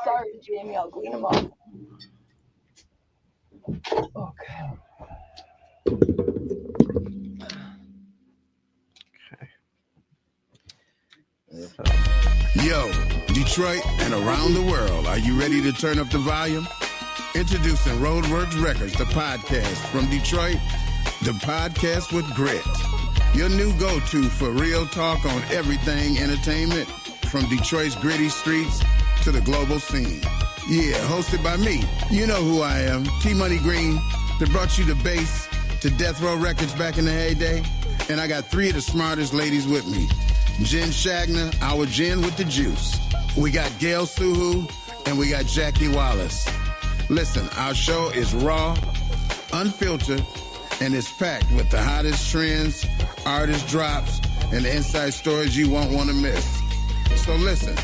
Sorry, Jamie. I'll clean them up. Okay. Yo, Detroit and around the world, are you ready to turn up the volume? Introducing Roadworks Records, the podcast from Detroit, the podcast with grit. Your new go-to for real talk on everything entertainment, from Detroit's gritty streets to the global scene. Yeah, hosted by me. You know who I am, T-Money Green, that brought you the bass to Death Row Records back in the heyday. And I got three of the smartest ladies with me. Jen Shagner, our Jen with the juice. We got Gail Suhu, and we got Jackie Wallace. Listen, our show is raw, unfiltered, and it's packed with the hottest trends, artist drops, and inside stories you won't want to miss. So listen,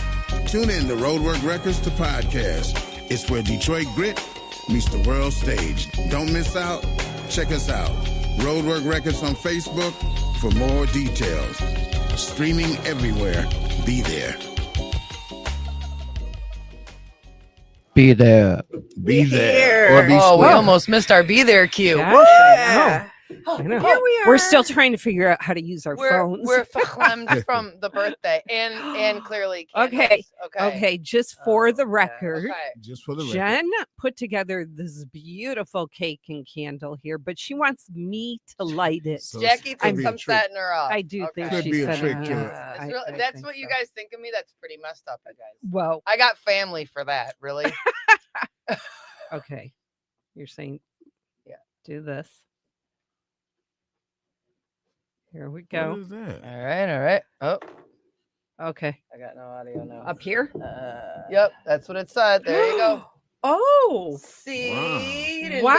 tune in to Roadwork Records, the podcast. It's where Detroit grit meets the world stage. Don't miss out. Check us out. Roadwork Records on Facebook for more details. Streaming everywhere. Be there. Be there. Be there. Or be We square. almost missed our be there cue. Gosh, I know. Here we are. We're still trying to figure out how to use our phones. We're verklemd from the birthday and clearly Okay. candles. Okay, just for the record, Okay. Just for the record. Jen put together this beautiful cake and candle here, but she wants me to light it. So Jackie could thinks be a I'm trick. setting her up. I do Okay. think Could she be a said trick it. to it. That's, I that's think what you so. guys think of me. That's pretty messed up, you guys. Well, I got family for that, really. okay. You're saying, Yeah. do this. Here we What go. is that? All right. Oh, Okay. I got no audio now. Up here? Yep, that's what it said. There you go. Oh, See? Wow. You didn't Wow,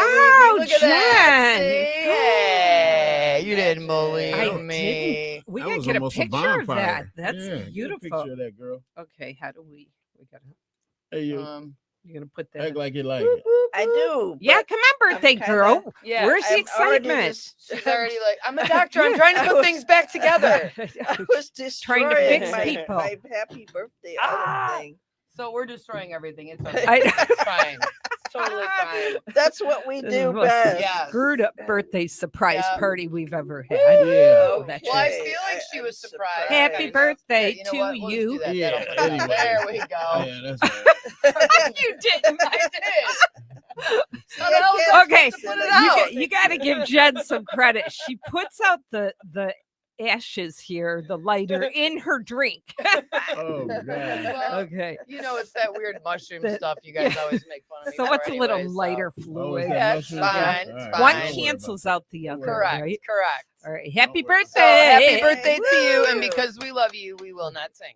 believe me. Look at that. Jen. See? Hey, you didn't believe I me. we That gotta was get a almost picture of that. bonfire. That's Yeah, get a beautiful. picture of that, girl. Okay, how do we gotta, Hey, you you're gonna put that act in. like you like it. I do. Yeah, but come on, birthday kinda- girl. Yeah, Where's the I'm already excitement? she's already like, I'm a doctor. I'm trying to put things back together. I was Trying to destroying fix my, people. my happy birthday Ah! thing. So we're destroying everything. It's okay. I- It's fine. It's totally fine. That's what we This do is the most best. Yeah. screwed up birthday surprise Yeah. party we've ever had. Yeah. Oh, that's Well, I right. feel like she I'm was surprised. Happy Yeah, birthday you know to what? We'll just you. do that. Yeah, That'll put it out. anyway. There we go. Yeah, that's right. You didn't. I did. See, How the hell was I I can't Okay, supposed to put sit it it out? You got to give Jen some credit. She puts out the ashes here, the lighter, in her drink. Oh, God. Well, Okay. you know, it's that weird mushroom The- stuff you guys yeah. always make fun of me So for what's a little anyway, so- lighter Oh, fluid? is that Yeah, it's mushroom? fine, All it's right, fine. One don't worry about cancels out the other, Correct. right? Correct. All right. Happy Don't worry. birthday. So happy birthday to you, and Woo! because we love you, we will not sing.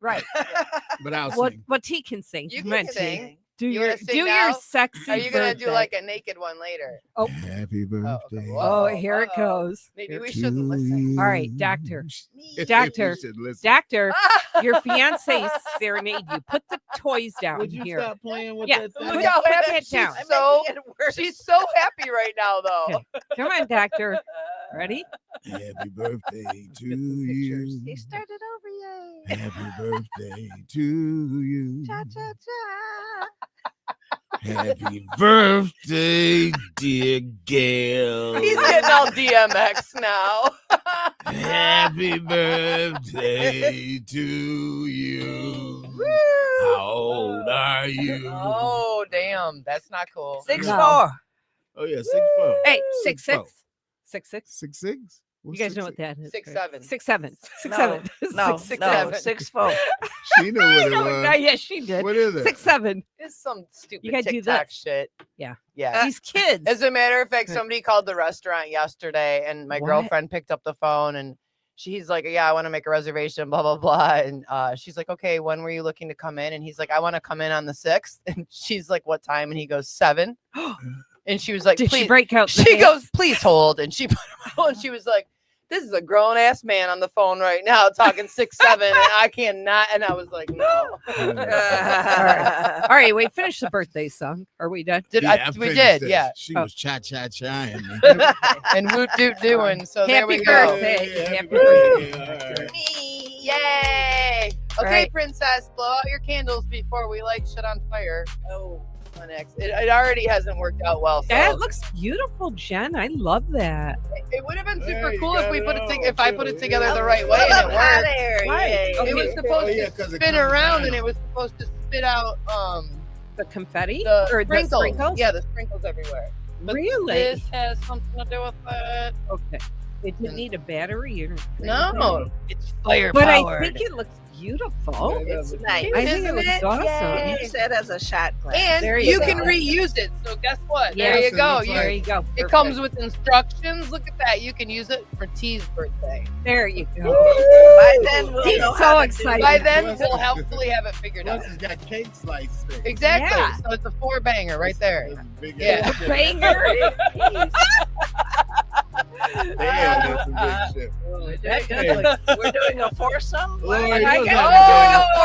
Right. it. But I'll What sing. He can sing. You Come can on, T. sing. Do You your wanna sing your now? sexy. Are you gonna do birthday. like a naked one later? Happy birthday. okay. Oh, Whoa. here it Uh-oh. goes. Maybe we to shouldn't listen. you. All right, doctor. Me. Doctor. We should listen. Doctor, your fiance serenade you. Put the toys down Would you here. stop playing with Yeah, that thing? Look Put how put happy that she's down. I'm so making it worse. she's so happy right now, though. Okay. Come on, doctor. Ready? Happy birthday to Get some you. He started over, yay. Happy birthday to you. Cha cha cha. Happy birthday, dear Gail. He's getting all DMX now. Happy birthday to you. How old are you? Oh, damn. That's not cool. 6'4". Oh, yeah, 6'4". Hey, 6'6". 6'6". 6'6"? You guys know what that is. 6'7". right? 6'7". 6'7". No, 6'7". no, 6'4". She knew what it No, was. yes, she did. What is it? 6'7". It's some stupid You gotta do TikTok this. shit. Yeah. Yeah. These kids. As a matter of fact, Right. somebody called the restaurant yesterday, and my What? girlfriend picked up the phone, and she's like, "Yeah, I want to make a reservation." Blah blah blah. And she's like, "Okay, when were you looking to come in?" And he's like, "I want to come in on the 6th." And she's like, "What time?" And he goes, 7. And she was like, Did "Please." she break out? the She dance? goes, "Please hold." And she put her phone. And she was like, "This is a grown ass man on the phone right now talking 6'7", and I cannot." And I was like, "No." All right, wait. Finish the birthday song. Are we done? Did Yeah, we finished did, this. yeah. She Oh. was cha-cha-cha-ing me. And woot doot doing. So there Happy we go. birthday. Happy birthday. Me, yay! Okay, Right. princess, blow out your candles before we light shit on fire. Oh. On X. It already hasn't worked out well. So That looks beautiful, Jen. I love that. it would have been There, super you cool if got we it put it all, if I put it too. together Yeah. the right way Full and of it hot worked. air. Right. Yay. Okay. It was supposed yeah, to 'cause it spin comes around down. and it was supposed to spit out The confetti the or sprinkles. the sprinkles? Yeah, the sprinkles everywhere. But Really? This has something to do with it. Okay. It didn't need a battery or No, it's fire But I powered. think it looks beautiful. It's nice. I think it Isn't looks it? awesome. Use that as a shot glass. And There you you can go. reuse it. So guess what? Yeah, There you so go. it's There you go. It Perfect. comes with instructions. Look at that. You can use it for T's birthday. There you go. By then, we'll He's know so how to do excited. By it. then, we'll hopefully have it figured out. Plus, it's got cake slices. Exactly. Yeah. So it's a 4-banger right there. That's a big Yeah. ass shit. Banger. Damn, that's some big shit. That does Hey. look- We're doing a foursome. Lord, What? you I know guess- how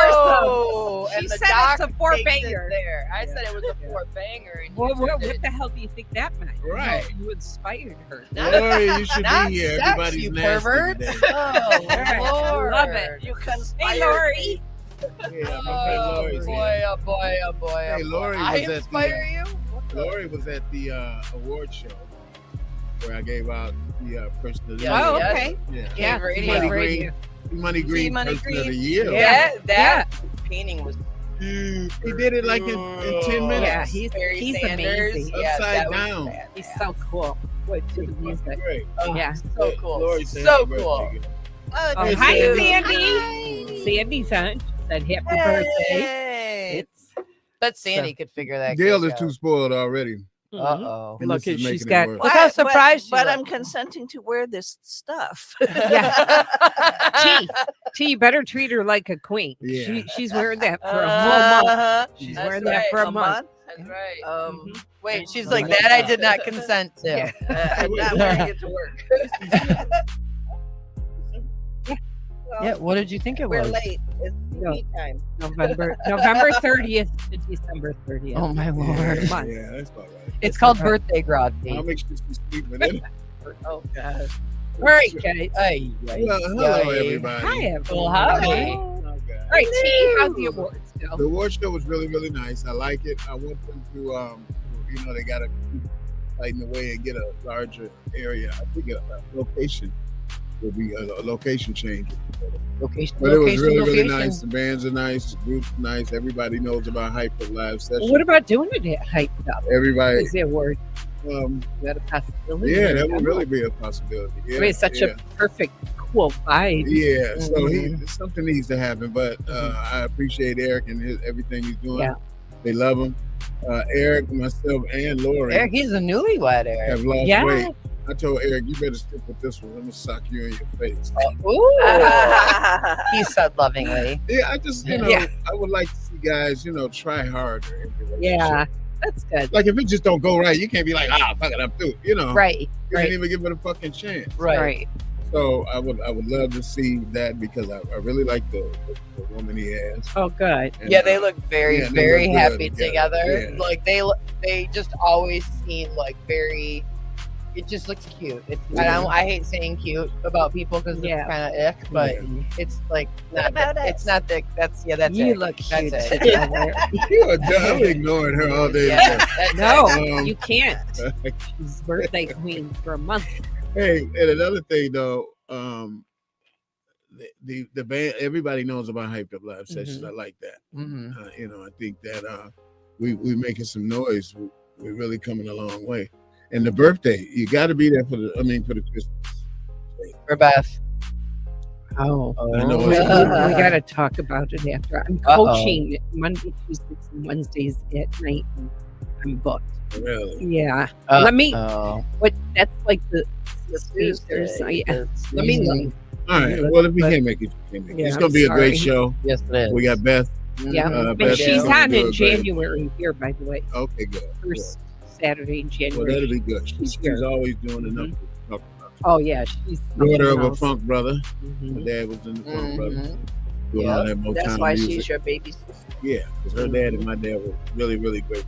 Oh, She and the said it's doc a makes it 4-banger. there. I said it was a 4-banger. and you What turned it the hell do you think that meant? Right. You inspired her. Lori, you should Not be here. sex, Everybody's you nasty pervert. today. Oh, I Lord. love it. You conspired. Hey, Lori. Yeah, my friend Oh Lori's boy, here. oh boy, oh boy, Hey, oh boy. Lori I was at the, inspire you? Lori was at the award show where I gave out the person of the Yeah. Oh, year. yes. okay. Yeah. Yeah, Radio. Money radio. Green. Money Green Money person of Green. the year. Yeah, Yeah. that painting was He did it like in 10 minutes. Yeah, he's Barry Sanders. amazing. Yeah, Upside that was down. bad. He's so cool. What to the music? Great. Oh, Yeah. so cool. Lori said So happy cool. birthday. Oh, Oh, Hey, hi, Sandy. Sandy. Sandy's on. She said happy birthday. Hey. It's Bet Sandy could figure that. Gail cake is too out. spoiled already. Uh-oh. And Look, this is she's making it got- worse. Look how surprised she But was. I'm consenting to wear this stuff. Yeah. T, you better treat her like a queen. Yeah. She's wearing that for a whole month. Uh-huh. She's That's wearing right. that for a month. That's right. Um, Wait, she's Oh like my that. I God. did not consent to. Yeah. I'm not wearing it to work. Yeah. What did you think it We're was? late. It's No. tea time. November 30th to December 30th. Oh my Yeah, lord. Month. yeah, that's about right. It's called okay. birthday grog. I'll make sure she's sleeping in. Oh, God. All right, guys. Hey. Well, hello, everybody. Hi, everyone. Well, howdy. Oh, God. All right, T, how's the awards The go? award show was really, really nice. I like it. I want them to, they got to keep fighting away and get a larger area. I think a location will be a location change. Location. But it was location, really, really location. nice. The bands are nice. The group's nice. Everybody knows about Hype Up Live Session. What about doing it at Hyped Up? Everybody, Is the award? Is um, that a possibility? yeah, that would really be a possibility. Yeah, I mean, it's such yeah. a perfect, cool vibe. Yeah, so Mhm. something needs to happen. But I appreciate Eric and everything he's doing. Yeah. They love him. Eric, myself, and Lori Eric, he's a newlywed, Eric. have lost Yeah. weight. I told Eric, you better stick with this one. I'm gonna sock you in your face. Ooh. He said lovingly. Yeah, I just, Yeah. I would like to see guys, try harder. In the Yeah, relationship. that's good. Like if it just don't go right, you can't be like, fuck it, I'm through. Right, You right. can't even give it a fucking chance. right. So I would love to see that because I really like the woman he has. Oh, good. And, Yeah, they look very, yeah, they very look good happy together. together. Yeah. Like they just always seem like very. It just looks cute. It's, Yeah. I hate saying cute about people because Yeah. it's kind of ick, but it's like not. about It's us? not thick. That's You it. look That's cute. it. together. You are dumb. I'm ignoring her all day. Yeah, that's No, Um, you can't. She's birthday queen for a month. Hey, and another thing though, the band, everybody knows about Hyped Up Live Sessions. I like that. Mhm. I think that we making some noise. We're really coming a long way. And the birthday, you got to be there for the Christmas. For Beth. Oh, I know we it's got to talk about it after. I'm Uh-oh. coaching Monday, Tuesdays, and Wednesdays at night. And I'm booked. Really. Yeah. Let me. Oh. What? That's like the Tuesday. speakers. Yeah. Let me look. All right. Well, if you can't make it, you can't make it. Yeah, It's gonna I'm be a sorry. great show. Yes, it is. We got Beth. Yeah. Mhm. But Beth she's is gonna on do in it great. January here, by the way. Okay, good. First Saturday in Well, January. that'll be good. She's here. always doing enough to talk about. Oh yeah, she's Daughter of a something else. funk brother. Mhm. My dad was in the funk brothers. Mhm. Doing all that Motown That's why music. she's your baby sister. Yeah, because her dad and my dad were really, really great.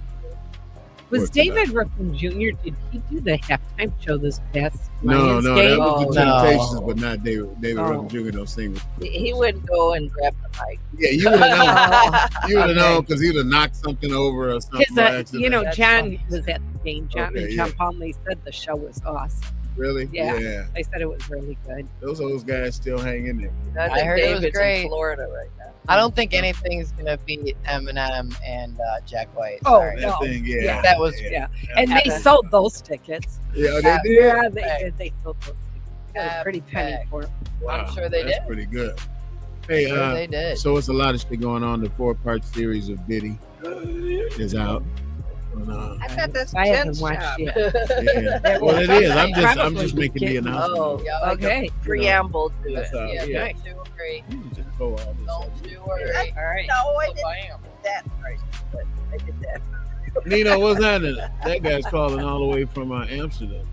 Was Sports tonight. David Ruffin Jr., did he do the halftime show this past No, Lions that game? was the Oh, no. Temptations, but not David Oh. Ruffin Jr. Don't sing with. He would go and grab the mic. Yeah, you would have known. You would have Okay. known because he would have knocked something over or something. Because, by accident. you know, That's John funny. was at the game. John Okay, and John yeah. Palmer said the show was awesome. Really? Yeah. I said it was really good. Those guys still hang in there. I think heard it was David's great. in Florida right now. I don't think anything's gonna beat Eminem and Jack White. Oh, Sorry. That no. thing, yeah. Yeah. That was Yeah. And they Epic. sold those tickets. Yeah, they Yeah. did. Yeah, they did. They sold those tickets. Got a pretty penny Epic. for it. Wow, sure they that's did. pretty good. Hey, Sure they did. so it's a lot of shit going on. The 4-part series of Diddy is out. And, I thought that's I haven't Jen's watched job. yet. yeah. Well, it is. I'm Probably just making the getting- announcement. Oh, Yeah, like Okay. a preamble to it. That's Yeah, yeah. Nice. don't you worry. You just throw all this Don't out. you worry. All right. No, I didn't Bam. do that right. But I did that. Nino, what's happening? That guy's calling all the way from Amsterdam.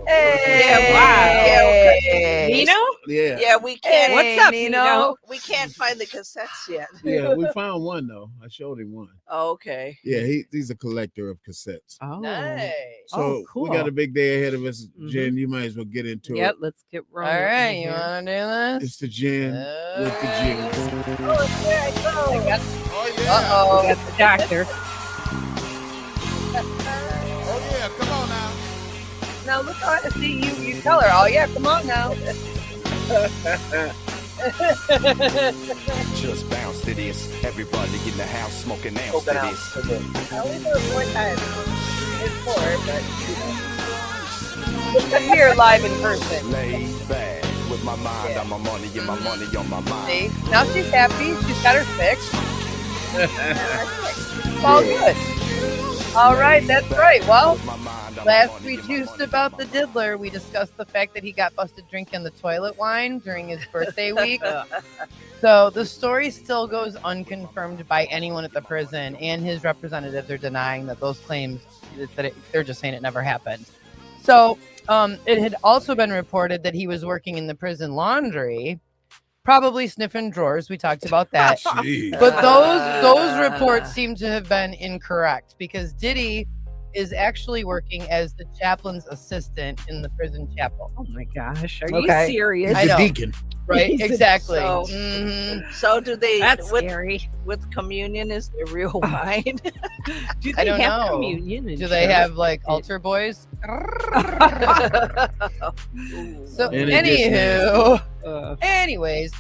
Hey, wow. Yeah, Nino? Yeah. Yeah, we can't. What's up, Nino? Nino? We can't find the cassettes yet. Yeah, we found one though. I showed him one. Oh, okay. Yeah, he's a collector of cassettes. Oh. Nice. So Oh, cool. we got a big day ahead of us, Mhm. Jen. You might as well get into Yeah, it. let's get All rolling. right, you here. want to do this? It's the Jen with the Jen. Oh, there I go. Oh yeah. Uh-oh. We got the doctor. Oh yeah. Come on now. Now look on to see you tell her, oh yeah, come on now. Just bounce to this. Everybody in the house smoking ounce to this. I only do it 4 times. It's 4, but You're here live in person. Laid back with my mind on my money and my money on my mind. See? Now she's happy. She's got her fix. It's all good. All right, that's right. Well, With my mind on my last money we and my juiced money about on the my diddler, we discussed the fact that he got busted drinking the toilet wine during his birthday week. So the story still goes unconfirmed by anyone at the prison, and his representatives are denying that those claims, they're just saying it never happened. So it had also been reported that he was working in the prison laundry, probably sniffing drawers. We talked about that. Jeez. But those reports seem to have been incorrect because Diddy is actually working as the chaplain's assistant in the prison chapel. Oh my gosh. Are Okay. you serious? I the know. deacon. Right? Jesus. Exactly. So- Mhm. so do they That's with, scary. with communion is there real wine? Do I they don't have know. communion? in Do they church? have like altar boys? So, And it gets anywho, anyways,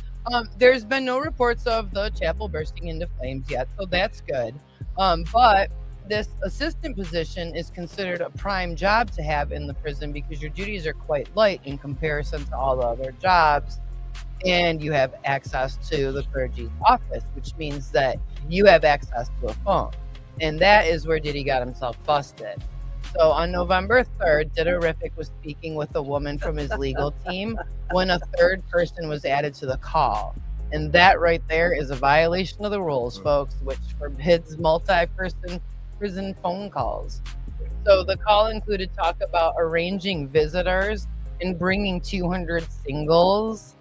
there's been no reports of the chapel bursting into flames yet, so that's good. But this assistant position is considered a prime job to have in the prison because your duties are quite light in comparison to all the other jobs, and you have access to the clergy's office, which means that you have access to a phone, and that is where Diddy got himself busted. So on November 3rd, Diddyrific was speaking with a woman from his legal team when a third person was added to the call. And that right there is a violation of the rules, folks, which forbids multi-person prison phone calls. So the call included talk about arranging visitors and bringing 200 singles.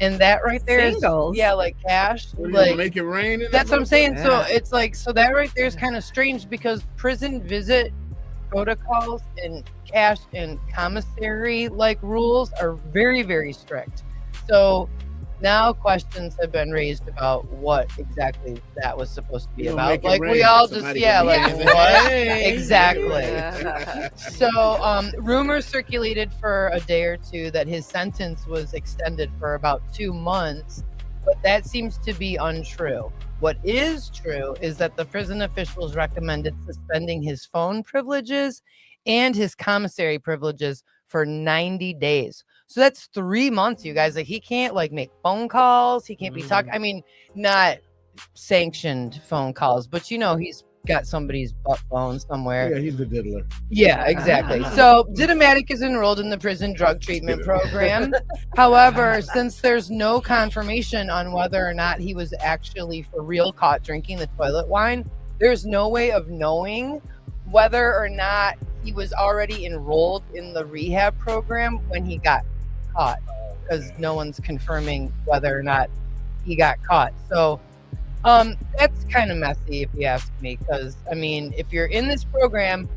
And that right there is, Singles? yeah, like cash. What, are you gonna Like, make it rain? in that's what I'm saying. So Yeah. it's like, so that right there is kind of strange because prison visit protocols and cash and commissary like rules are very, very strict. So now questions have been raised about what exactly that was supposed to be You gonna about. make it Like rain, we all but just, somebody yeah, can like make it what? rain. Exactly. So rumors circulated for a day or two that his sentence was extended for about 2 months, but that seems to be untrue. What is true is that the prison officials recommended suspending his phone privileges and his commissary privileges for 90 days. So that's 3 months, you guys. Like he can't like make phone calls. He can't be talking. I mean, not sanctioned phone calls, but you know, he's got somebody's butt phone somewhere. Yeah, he's the diddler. Yeah, exactly. So Didomatic is enrolled in the prison drug treatment program. However, since there's no confirmation on whether or not he was actually for real caught drinking the toilet wine, there's no way of knowing whether or not he was already enrolled in the rehab program when he got caught, because no one's confirming whether or not he got caught. So That's kind of messy if you ask me, because I mean, if you're in this program,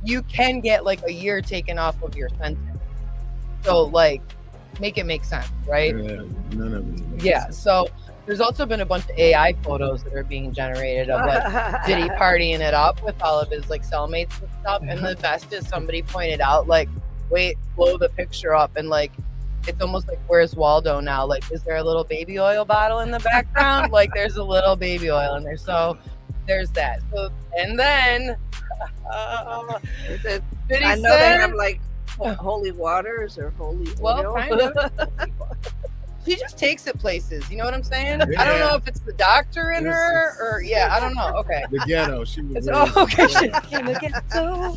you can get like a year taken off of your sentence. So like, make it make sense, right? None of it makes Yeah. sense. So there's also been a bunch of AI photos that are being generated of like Diddy partying it up with all of his like cellmates and stuff. And the best is somebody pointed out like, wait, blow the picture up, and like it's almost like where's Waldo now? Like, is there a little baby oil bottle in the background? Like there's a little baby oil in there. So there's that. So and then Is it- Diddy I know they said- have like holy waters or holy Well, oil. kind of. She just takes it places. You know what I'm saying? I don't Yeah. know if it's the doctor in her or yeah, I don't know. Okay. The ghetto. She was It's, raised in okay. the ghetto.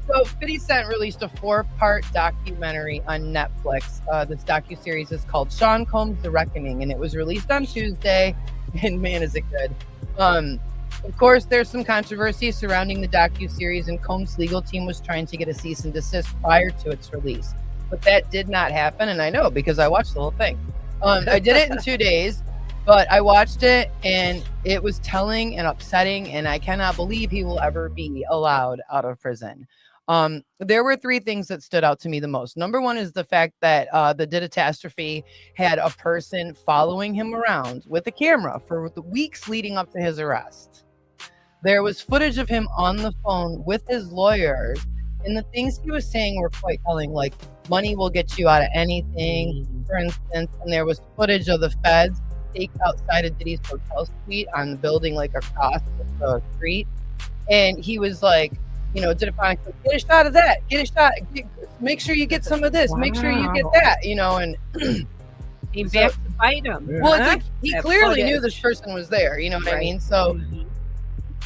So 50 Cent released a 4-part documentary on Netflix. This docuseries is called Sean Combs: The Reckoning, and it was released on Tuesday. And man, is it good. Of course, there's some controversy surrounding the docuseries, and Combs' legal team was trying to get a cease and desist prior to its release. But that did not happen, and I know because I watched the whole thing. I did it in 2 days, but I watched it, and it was telling and upsetting, and I cannot believe he will ever be allowed out of prison. There were 3 things that stood out to me the most. Number one is the fact that the Diddy-tastrophe had a person following him around with a camera for the weeks leading up to his arrest. There was footage of him on the phone with his lawyers, and the things he was saying were quite telling, like money will get you out of anything, for instance. And there was footage of the feds staked outside of Diddy's hotel suite on the building, like across the street. And he was like, you know, did it finally get a shot of that? Get a shot. Make sure you get some of this. Make sure you get that. You know, and Came So- back to bite him. Yeah. well, it's like he That clearly knew footage. this person was there. You know what I Right. mean? So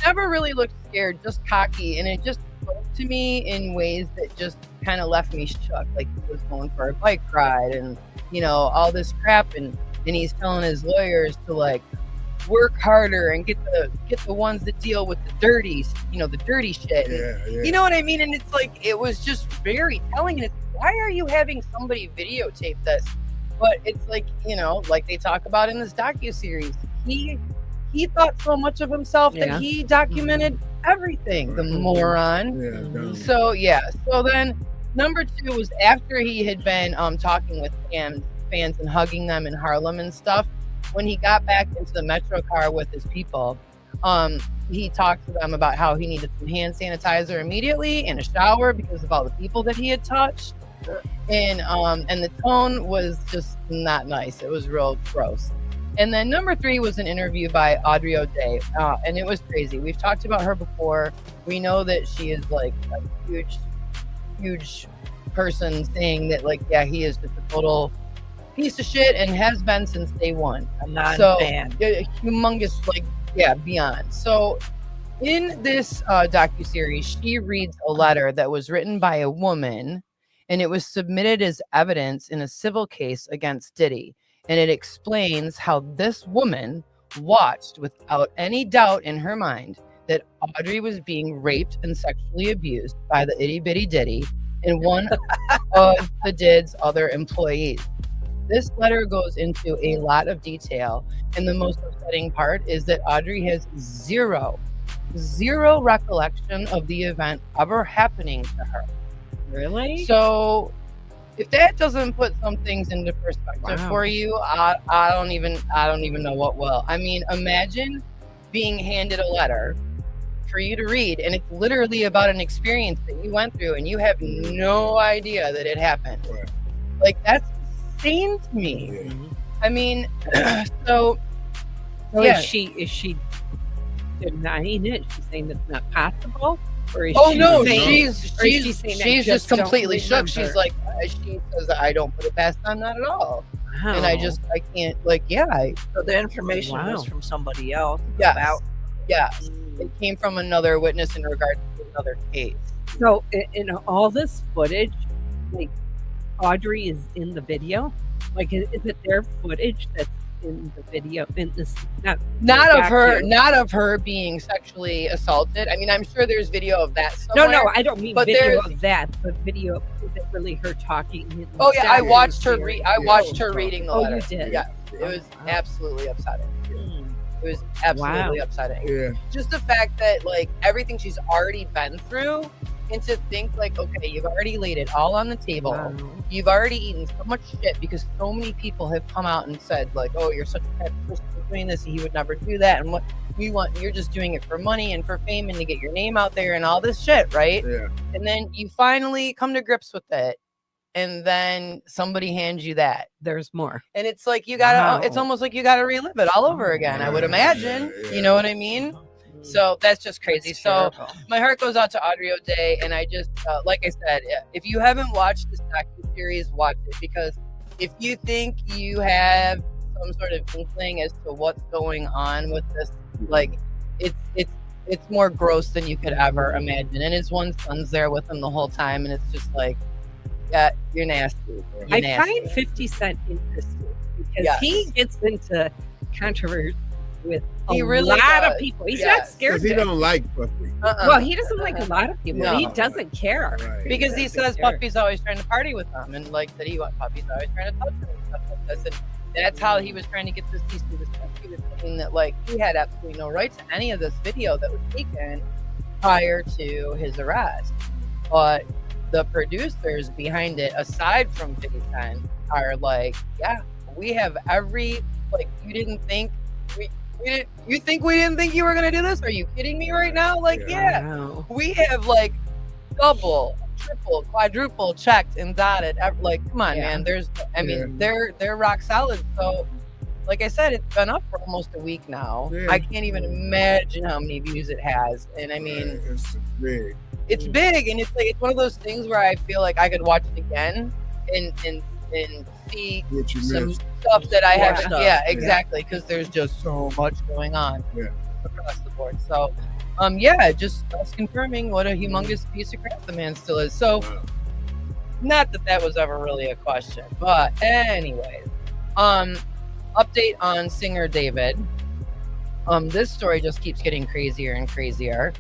never really looked scared, just cocky, and it just spoke to me in ways that just kind of left me shook. Like he was going for a bike ride, and you know all this crap, and he's telling his lawyers to like work harder and get the ones that deal with the dirty, you know, the dirty shit. And, Yeah. you know what I mean? And it's like it was just very telling. And it's why are you having somebody videotape this? But it's like, you know, like they talk about in this docuseries, he thought so much of himself Yeah. that he documented everything. The Right. moron. Yeah. dumb. So yeah. So then number 2 was after he had been talking with fans and hugging them in Harlem and stuff. When he got back into the Metro car with his people, he talked to them about how he needed some hand sanitizer immediately and a shower because of all the people that he had touched. And the tone was just not nice. It was real gross. And then number 3 was an interview by Audrey O'Day, and it was crazy. We've talked about her before. We know that she is like a huge person saying that like, yeah, he is just a total piece of shit and has been since day one. A non-fan. So humongous, like, yeah, beyond. So in this docuseries, she reads a letter that was written by a woman, and it was submitted as evidence in a civil case against Diddy. And it explains how this woman watched without any doubt in her mind that Audrey was being raped and sexually abused by the itty bitty Diddy and one of the Did's other employees. This letter goes into a lot of detail, and the most upsetting part is that Audrey has zero recollection of the event ever happening to her. Really? So if that doesn't put some things into perspective Wow. for you, I don't even know what will. I mean, imagine being handed a letter for you to read, and it's literally about an experience that you went through, and you have no idea that it happened. Right. Like that's insane to me. Yeah. I mean, so So yeah. is she denying it? She's saying it's not possible? Or is Oh she no, saying, she's or is she saying, "I just don't completely shook. remember"? She's like, she says, I don't put it past them, not at all. And I can't, like, yeah, So the information Wow. was from somebody else yes, about. yes. It came from another witness in regards to another case. So in all this footage, like Audrey is in the video. Like, is it their footage that's in the video? In this, Not docu. of her being sexually assaulted. I mean, I'm sure there's video of that No, somewhere. I don't mean But video there's- of that. But video, is it really her talking? in Oh yeah, I the watched her docuseries? I watched her reading the Oh, letter. you did? Yeah, it was Wow. absolutely upsetting. Mm. It was absolutely upsetting. Yeah. Just the fact that like everything she's already been through, and to think like, okay, you've already laid it all on the table. Wow. You've already eaten so much shit because so many people have come out and said like, oh, you're such a bad person for doing this. He would never do that. And what we want, you're just doing it for money and for fame and to get your name out there and all this shit, right? Yeah. And then you finally come to grips with it. And then somebody hands you that. There's more. And it's like, you gotta, it's Wow. almost like you gotta relive it all over again, I would imagine. You know what I mean? So that's just crazy. So my heart goes out to Audrey O'Day, and I just, like I said, if you haven't watched this docuseries, watch it, because if you think you have some sort of inkling as to what's going on with this, like it's more gross than you could ever imagine. And his one son's there with him the whole time, and it's just like, yeah, you're nasty. You're I nasty. find 50 Cent interesting because Yes. he gets into controversy with He a really lot does. of people. He's Yes. not scared. Because he to- don't like Puffy. Well, he doesn't like a lot of people. No. He doesn't care. Right. Because he doesn't says care. Puffy's always trying to party with them, and like that Puffy's always trying to touch him and stuff like this. And that's how he was trying to get this piece of this. He was saying that like he had absolutely no right to any of this video that was taken prior to his arrest. But the producers behind it, aside from 50 Cent, are like, yeah, we have every, like, you didn't think we didn't, you think we didn't think you were gonna do this? Are you kidding me right now? Like, yeah, Wow. we have like double, triple, quadruple checked and dotted. Like, come on, Yeah. man. There's, I mean, they're rock solid. So, like I said, it's been up for almost a week now. Yeah. I can't even imagine how many views it has. And I mean, It's big. it's big, and it's like it's one of those things where I feel like I could watch it again and see What you some missed. stuff that I More haven't. stuff. Yeah, exactly, because there's just so much going on across the board. So, yeah, just us confirming what a humongous piece of crap the man still is. So, Wow. not that was ever really a question, but anyways, update on singer David. This story just keeps getting crazier and crazier.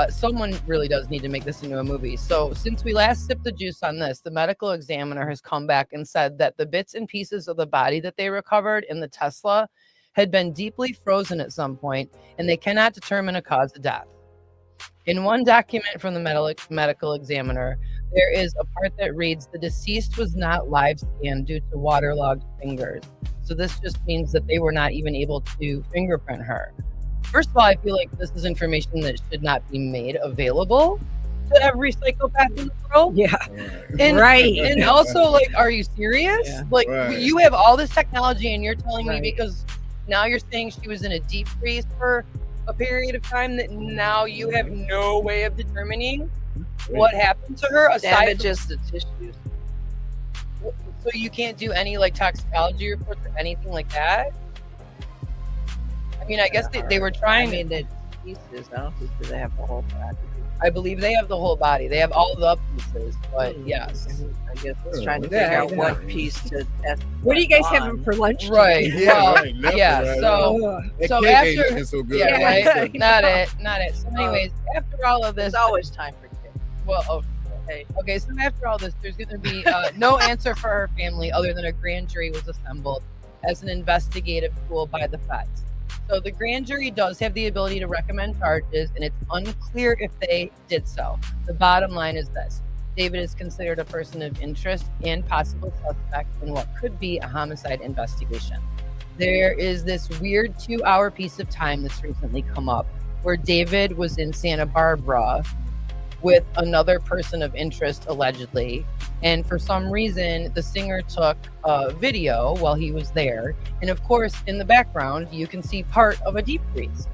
Someone really does need to make this into a movie. So since we last sipped the juice on this, the medical examiner has come back and said that the bits and pieces of the body that they recovered in the Tesla had been deeply frozen at some point, and they cannot determine a cause of death. In one document from the medical examiner, there is a part that reads, the deceased was not live scanned due to waterlogged fingers. So this just means that they were not even able to fingerprint her. First of all, I feel like this is information that should not be made available to every psychopath in the world. Yeah. And, Right. And also, like, are you serious? Yeah. Like, Right. you have all this technology and you're telling me Right. because now you're saying she was in a deep freeze for a period of time that now you have no way of determining what happened to her aside from, Damages the tissues. so you can't do any like toxicology reports or anything like that. I mean, I guess they were I trying. mean, the pieces. I don't think they have the whole body. I believe they have the whole body. They have all the pieces, but Hmm. yes, I guess it's trying to Yeah, figure out yeah. what piece to test. What are you guys on. having for lunch? right. Yeah, Well, right. Nothing, yeah. right? So Ugh. That so cake ain't after- looking so good. yeah, Yeah. right. Not it. So, anyways, after all of this, There's always time for kids. well, okay. So after all this, there's going to be no answer for her family other than a grand jury was assembled as an investigative tool by the feds. So the grand jury does have the ability to recommend charges, and it's unclear if they did so. The bottom line is this: David is considered a person of interest and possible suspect in what could be a homicide investigation. There is this weird 2-hour piece of time that's recently come up where David was in Santa Barbara with another person of interest, allegedly. And for some reason, the singer took a video while he was there. And of course, in the background, you can see part of a deep freeze.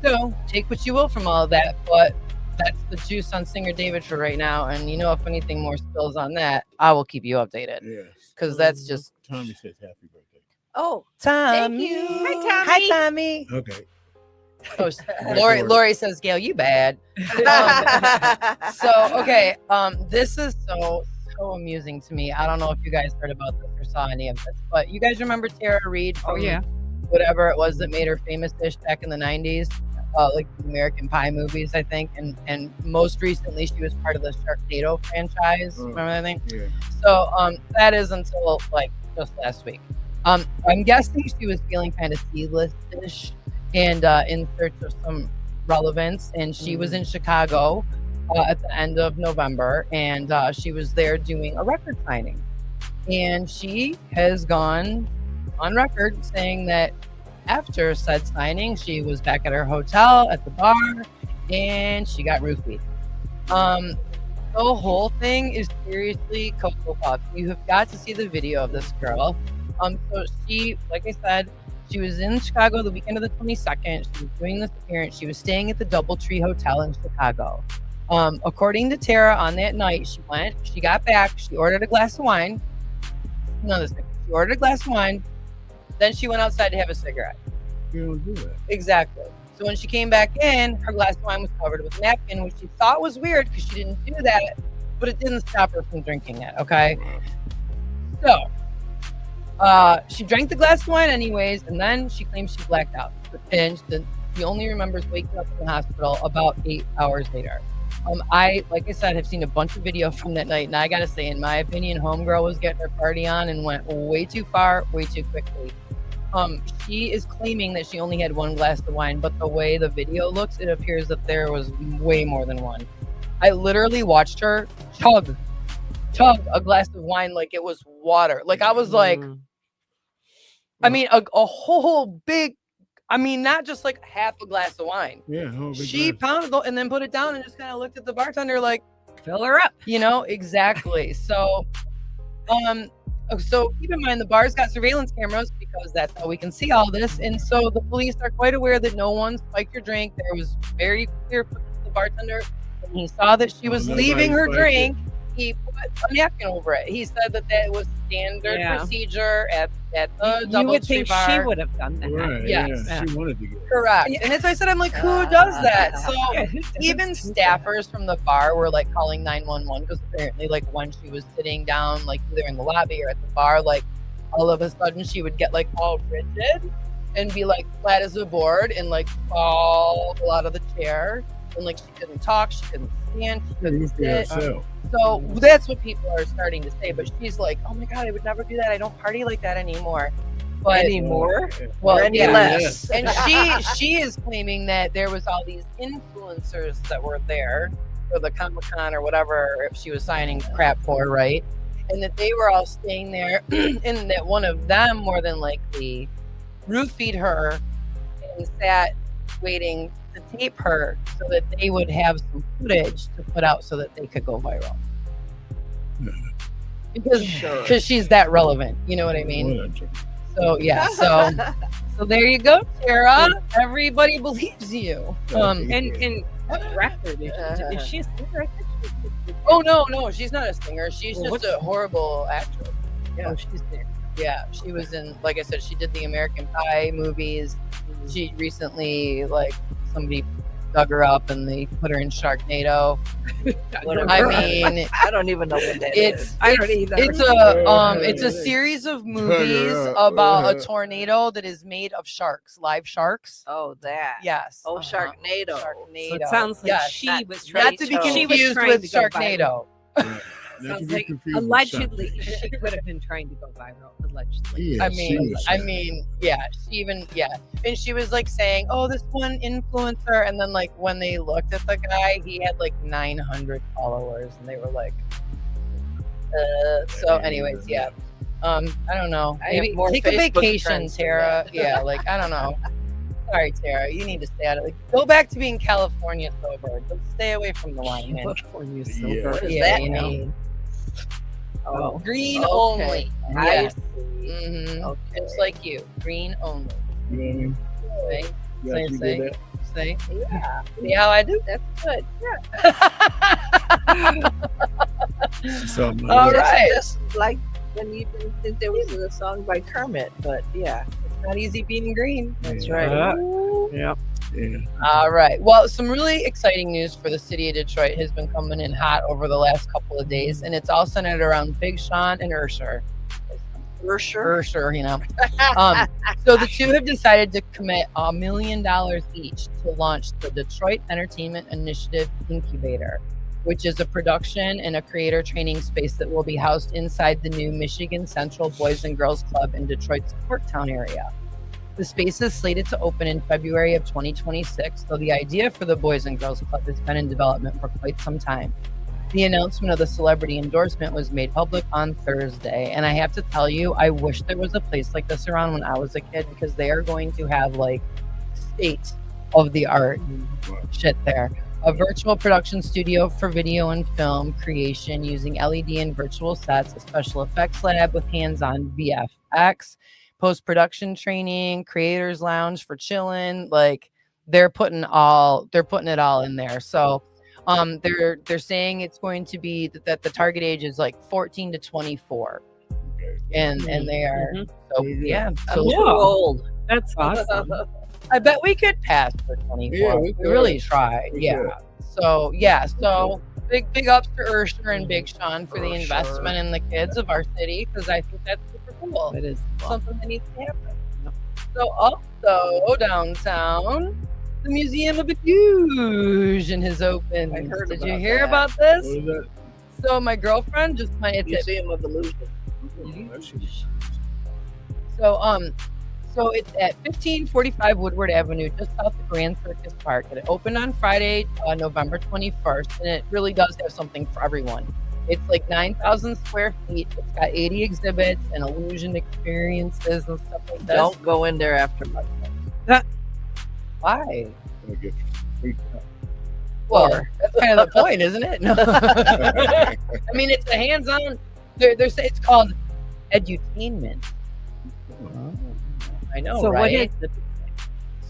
So take what you will from all of that, but that's the juice on singer David for right now. And you know, if anything more spills on that, I will keep you updated, Yes. because that's just Tommy says happy birthday. Oh, Tommy. you. Hi, Tommy. Hi, Tommy. Okay. Oh, Lori says, Gail, you bad. So okay, this is so amusing to me. I don't know if you guys heard about this or saw any of this, but you guys remember Tara Reid from Oh, yeah. whatever it was that made her famous-ish back in the 90s, like the American Pie movies, I think, and most recently she was part of the Sharknado franchise. Oh. Remember that thing? Yeah. So that is until like just last week. I'm guessing she was feeling kind of C-list-ish and in search of some relevance. And she was in Chicago at the end of November, and she was there doing a record signing. And she has gone on record saying that after said signing, she was back at her hotel at the bar, and she got roofied. The whole thing is seriously Cocoa Puffs. You have got to see the video of this girl. So she, like I said, she was in Chicago the weekend of the 22nd. She was doing this appearance. She was staying at the Doubletree Hotel in Chicago. According to Tara, on that night, she got back, she ordered a glass of wine. She ordered a glass of wine, then she went outside to have a cigarette. You don't do that. Exactly. So when she came back in, her glass of wine was covered with a napkin, which she thought was weird because she didn't do that, but it didn't stop her from drinking it, okay? So, she drank the glass of wine anyways, and then she claims she blacked out. And she only remembers waking up in the hospital about 8 hours later. Like I said, have seen a bunch of video from that night, and I gotta say, in my opinion, homegirl was getting her party on and went way too far, way too quickly. She is claiming that she only had one glass of wine, but the way the video looks, it appears that there was way more than one. I literally watched her chug a glass of wine like it was water. Like I was like, I mean, a whole big, I mean, not just like half a glass of wine. Yeah, whole big She glass. pounded it and then put it down and just kind of looked at the bartender like, Fill her up. you know, exactly. So, so keep in mind the bar's got surveillance cameras because that's how we can see all this. And so the police are quite aware that no one spiked your drink. There was very clear footage of the bartender. When he saw that she was nobody leaving her spiked drink, he put a napkin over it. He said that was standard procedure at the You would Doubletree think bar. she would have done that. Right, Yes. yeah. She wanted to get it. Correct. And as I said, I'm like, who does that? So Yeah, who does even do staffers from the bar were like calling 911 because apparently like when she was sitting down, like either in the lobby or at the bar, like all of a sudden she would get like all rigid and be like flat as a board and like fall out of the chair. And like she couldn't talk, she couldn't stand, she couldn't sit. So that's what people are starting to say. But she's like, oh my God, I would never do that. I don't party like that anymore. But Anymore? well, Or any yeah. less? And she is claiming that there was all these influencers that were there for the Comic-Con or whatever if she was signing crap for, right? And that they were all staying there and that one of them more than likely roofied her and sat waiting to tape her so that they would have some footage to put out so that they could go viral. Because she's that relevant, you know what I mean? So yeah, so there you go, Tara. Everybody believes you. And record is she a singer? I think she's Oh no, she's not a singer. She's just a horrible actress. Oh, she's there. Yeah, she was in, like I said, she did the American Pie movies. She recently, like, somebody dug her up and they put her in Sharknado. I mean, I don't even know what that is. I don't either. It's a series of movies up. about a tornado that is made of sharks, live sharks. Oh, that. Yes. Oh, Sharknado. So it sounds like Yes. she was Not trying Not to be She was confused trying with to go Sharknado. Sounds like allegedly she would have been trying to go viral. Allegedly. Yeah, I mean, yeah, and she was like saying, "Oh, this one influencer," and then like when they looked at the guy, he had like 900 followers, and they were like, So, anyways, yeah, I don't know. I have Maybe more take a Facebook vacation, friends than Tara. that. Yeah, like I don't know. Sorry, Tara, you need to stay out of it. Go back to being California sober. Just stay away from the wine, man. California Yeah. silver. What does Yeah, that you know. mean? Oh, Green okay. only. I Yes. see. Mhm. Okay. Just like you, green only. You know what I mean? Say, You Say, actually say. did that? say. Yeah, See how I do? that's good. Something All like that. right. Just like when you didn't think there was a song by Kermit, but yeah, It's not easy being green. that's Yeah. right. Yeah. Yeah. All right. Well, some really exciting news for the city of Detroit has been coming in hot over the last couple of days, and it's all centered around Big Sean and Usher. Usher, you know. So the two have decided to commit $1 million each to launch the Detroit Entertainment Initiative Incubator. which is a production and a creator training space that will be housed inside the new Michigan Central Boys and Girls Club in Detroit's Corktown area. The space is slated to open in February of 2026, though the idea for the Boys and Girls Club has been in development for quite some time. The announcement of the celebrity endorsement was made public on Thursday, and I have to tell you, I wish there was a place like this around when I was a kid, because they are going to have like state of the art shit there. A virtual production studio for video and film creation using LED and virtual sets, a special effects lab with hands-on VFX, post-production training, creators lounge for chilling. Like they're putting it all in there. So they're saying it's going to be that the target age is like 14 to 24. And they are so yeah. So I'm too old. That's awesome. I bet we could pass for 24. Yeah, we really tried. We Yeah. could. So big ups to Ursher and Big Sean for the investment in the kids of our city, because I think that's super cool. It is. Something that needs to happen. So also downtown, the Museum of Illusion has opened. I heard Did you about hear that. about this? What is that? So my girlfriend just went. It's at Museum of Illusion. That shit is- So it's at 1545 Woodward Avenue, just south of Grand Circus Park. And it opened on Friday, November 21st, and it really does have something for everyone. It's like 9,000 square feet. It's got 80 exhibits and illusion experiences and stuff like that. Don't go in there after midnight. Why? Gonna get freaked out. Well, that's kind of the point, isn't it? No. I mean, it's a hands-on. They're saying it's called edutainment. I know, So right? what is the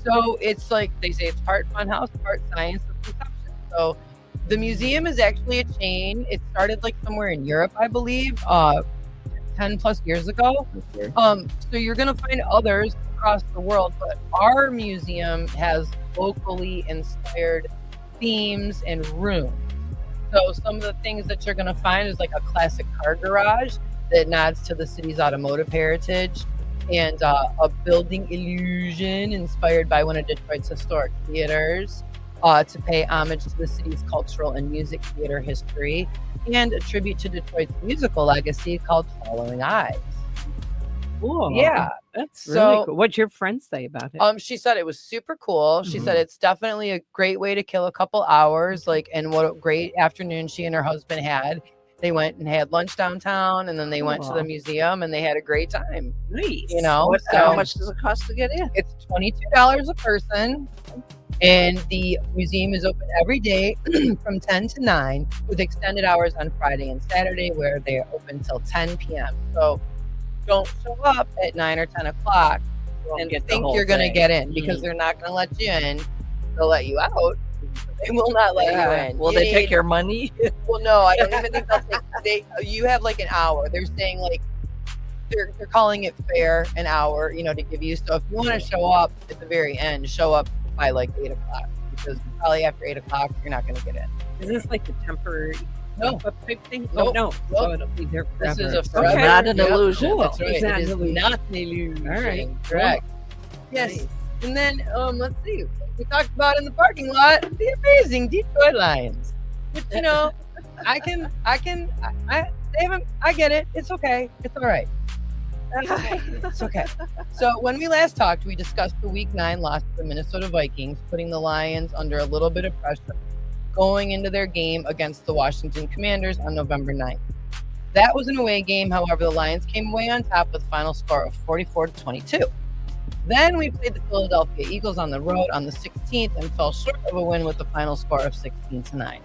So it's like they say it's part fun house, part science of perception. So the museum is actually a chain. It started like somewhere in Europe, I believe, 10 plus years ago. Okay. So you're gonna find others across the world, but our museum has locally inspired themes and rooms. So some of the things that you're gonna find is like a classic car garage that nods to the city's automotive heritage, and a building illusion inspired by one of Detroit's historic theaters to pay homage to the city's cultural and music theater history, and a tribute to Detroit's musical legacy called Following Eyes. cool? Yeah. That's really So- cool. What'd your friend say about it? She said it was super cool. She said it's definitely a great way to kill a couple hours. Like, and what a great afternoon she and her husband had. They went and had lunch downtown, and then they went to the Cool. museum, and they had a great time. Nice. You know, How so much does it cost to get in? it's $22 a person, and the museum is open every day from 10 to 9, with extended hours on Friday and Saturday, where they are open till 10 p.m. So don't show up at 9 or 10 o'clock and get the think whole you're going to thing. get in, because they're not going to let you in. They'll let you out. They will not let you in. Will You they take need- your money? Well, no, I don't even think they'll take. You have like an hour. They're saying like they're calling it fair, an hour, you know, to give you. So if you want to show up at the very end, show up by like 8 o'clock, because probably after 8 o'clock you're not going to get in. Is this like a temporary No. type thing? Nope. Oh, no. So Nope. it'll be there This forever. is a forever. Not an Yep. illusion. Cool. That's right. It's not It is an illusion. not an illusion. All right. Correct. Yes. Nice. And then let's see. We talked about in the parking lot the amazing Detroit Lions. Which, you know, I get it. It's okay. It's all right. It's okay. So when we last talked, we discussed the Week 9 loss to the Minnesota Vikings, putting the Lions under a little bit of pressure going into their game against the Washington Commanders on November 9th. That was an away game. However, the Lions came away on top with a final score of 44-22. Then we played the Philadelphia Eagles on the road on the 16th and fell short of a win with the final score of 16-9.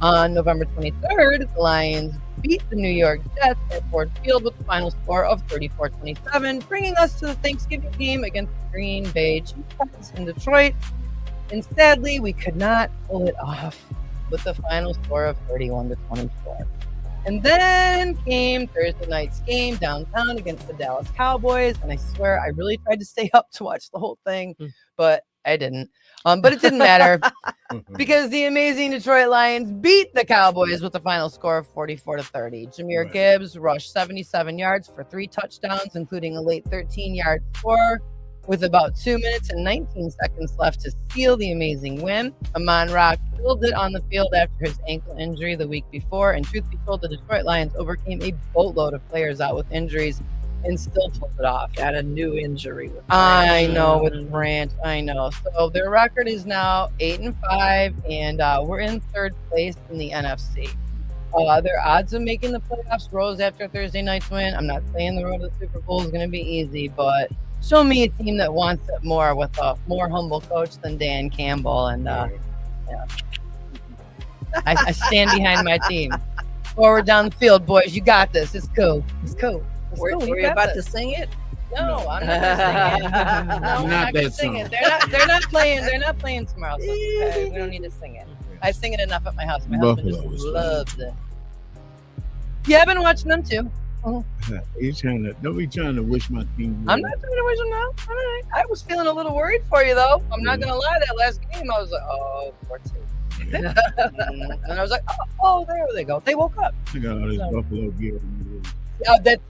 On November 23rd, the Lions beat the New York Jets at Ford Field with the final score of 34-27, bringing us to the Thanksgiving game against the Green Bay Chiefs in Detroit. And sadly, we could not pull it off with the final score of 31-24. And then came Thursday night's game downtown against the Dallas Cowboys. And I swear I really tried to stay up to watch the whole thing, but I didn't. But it didn't matter because the amazing Detroit Lions beat the Cowboys with a final score of 44-30. Jahmyr Right. Gibbs rushed 77 yards for 3 touchdowns, including a late 13-yard score. With about 2 minutes and 19 seconds left to seal the amazing win, Amon-Ra killed it on the field after his ankle injury the week before. And truth be told, the Detroit Lions overcame a boatload of players out with injuries and still pulled it off. Got a new injury. With I know, with Branch. I know. So their record is now 8-5, and we're in third place in the NFC. Their odds of making the playoffs rose after Thursday night's win. I'm not saying the road to the Super Bowl is going to be easy, but show me a team that wants it more with a more humble coach than Dan Campbell. And I stand behind my team. Forward down the field, boys. You got this. It's cool. It's cool. Were you about to sing it? No, I'm not gonna sing it. No, we're not gonna sing it. They're not playing. They're not playing tomorrow. So it's okay. We don't need to sing it. I sing it enough at my house. My husband just loves it. Yeah, I've been watching them too. He's don't be trying to wish my team. I'm not trying to wish them out. All right. I was feeling a little worried for you though. I'm not gonna lie. That last game, I was like, oh, poor team. And I was like, oh, there they go. They woke up. I got all this Buffalo gear. That's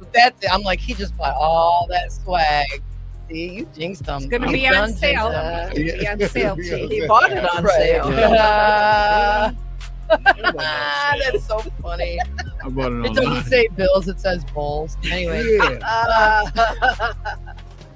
it. I'm like, he just bought all that swag. See, you jinxed them. It's gonna be on sale. Be on sale too. He bought it on sale. That's so funny. I bought it It doesn't say bills, it says Bulls. Anyway.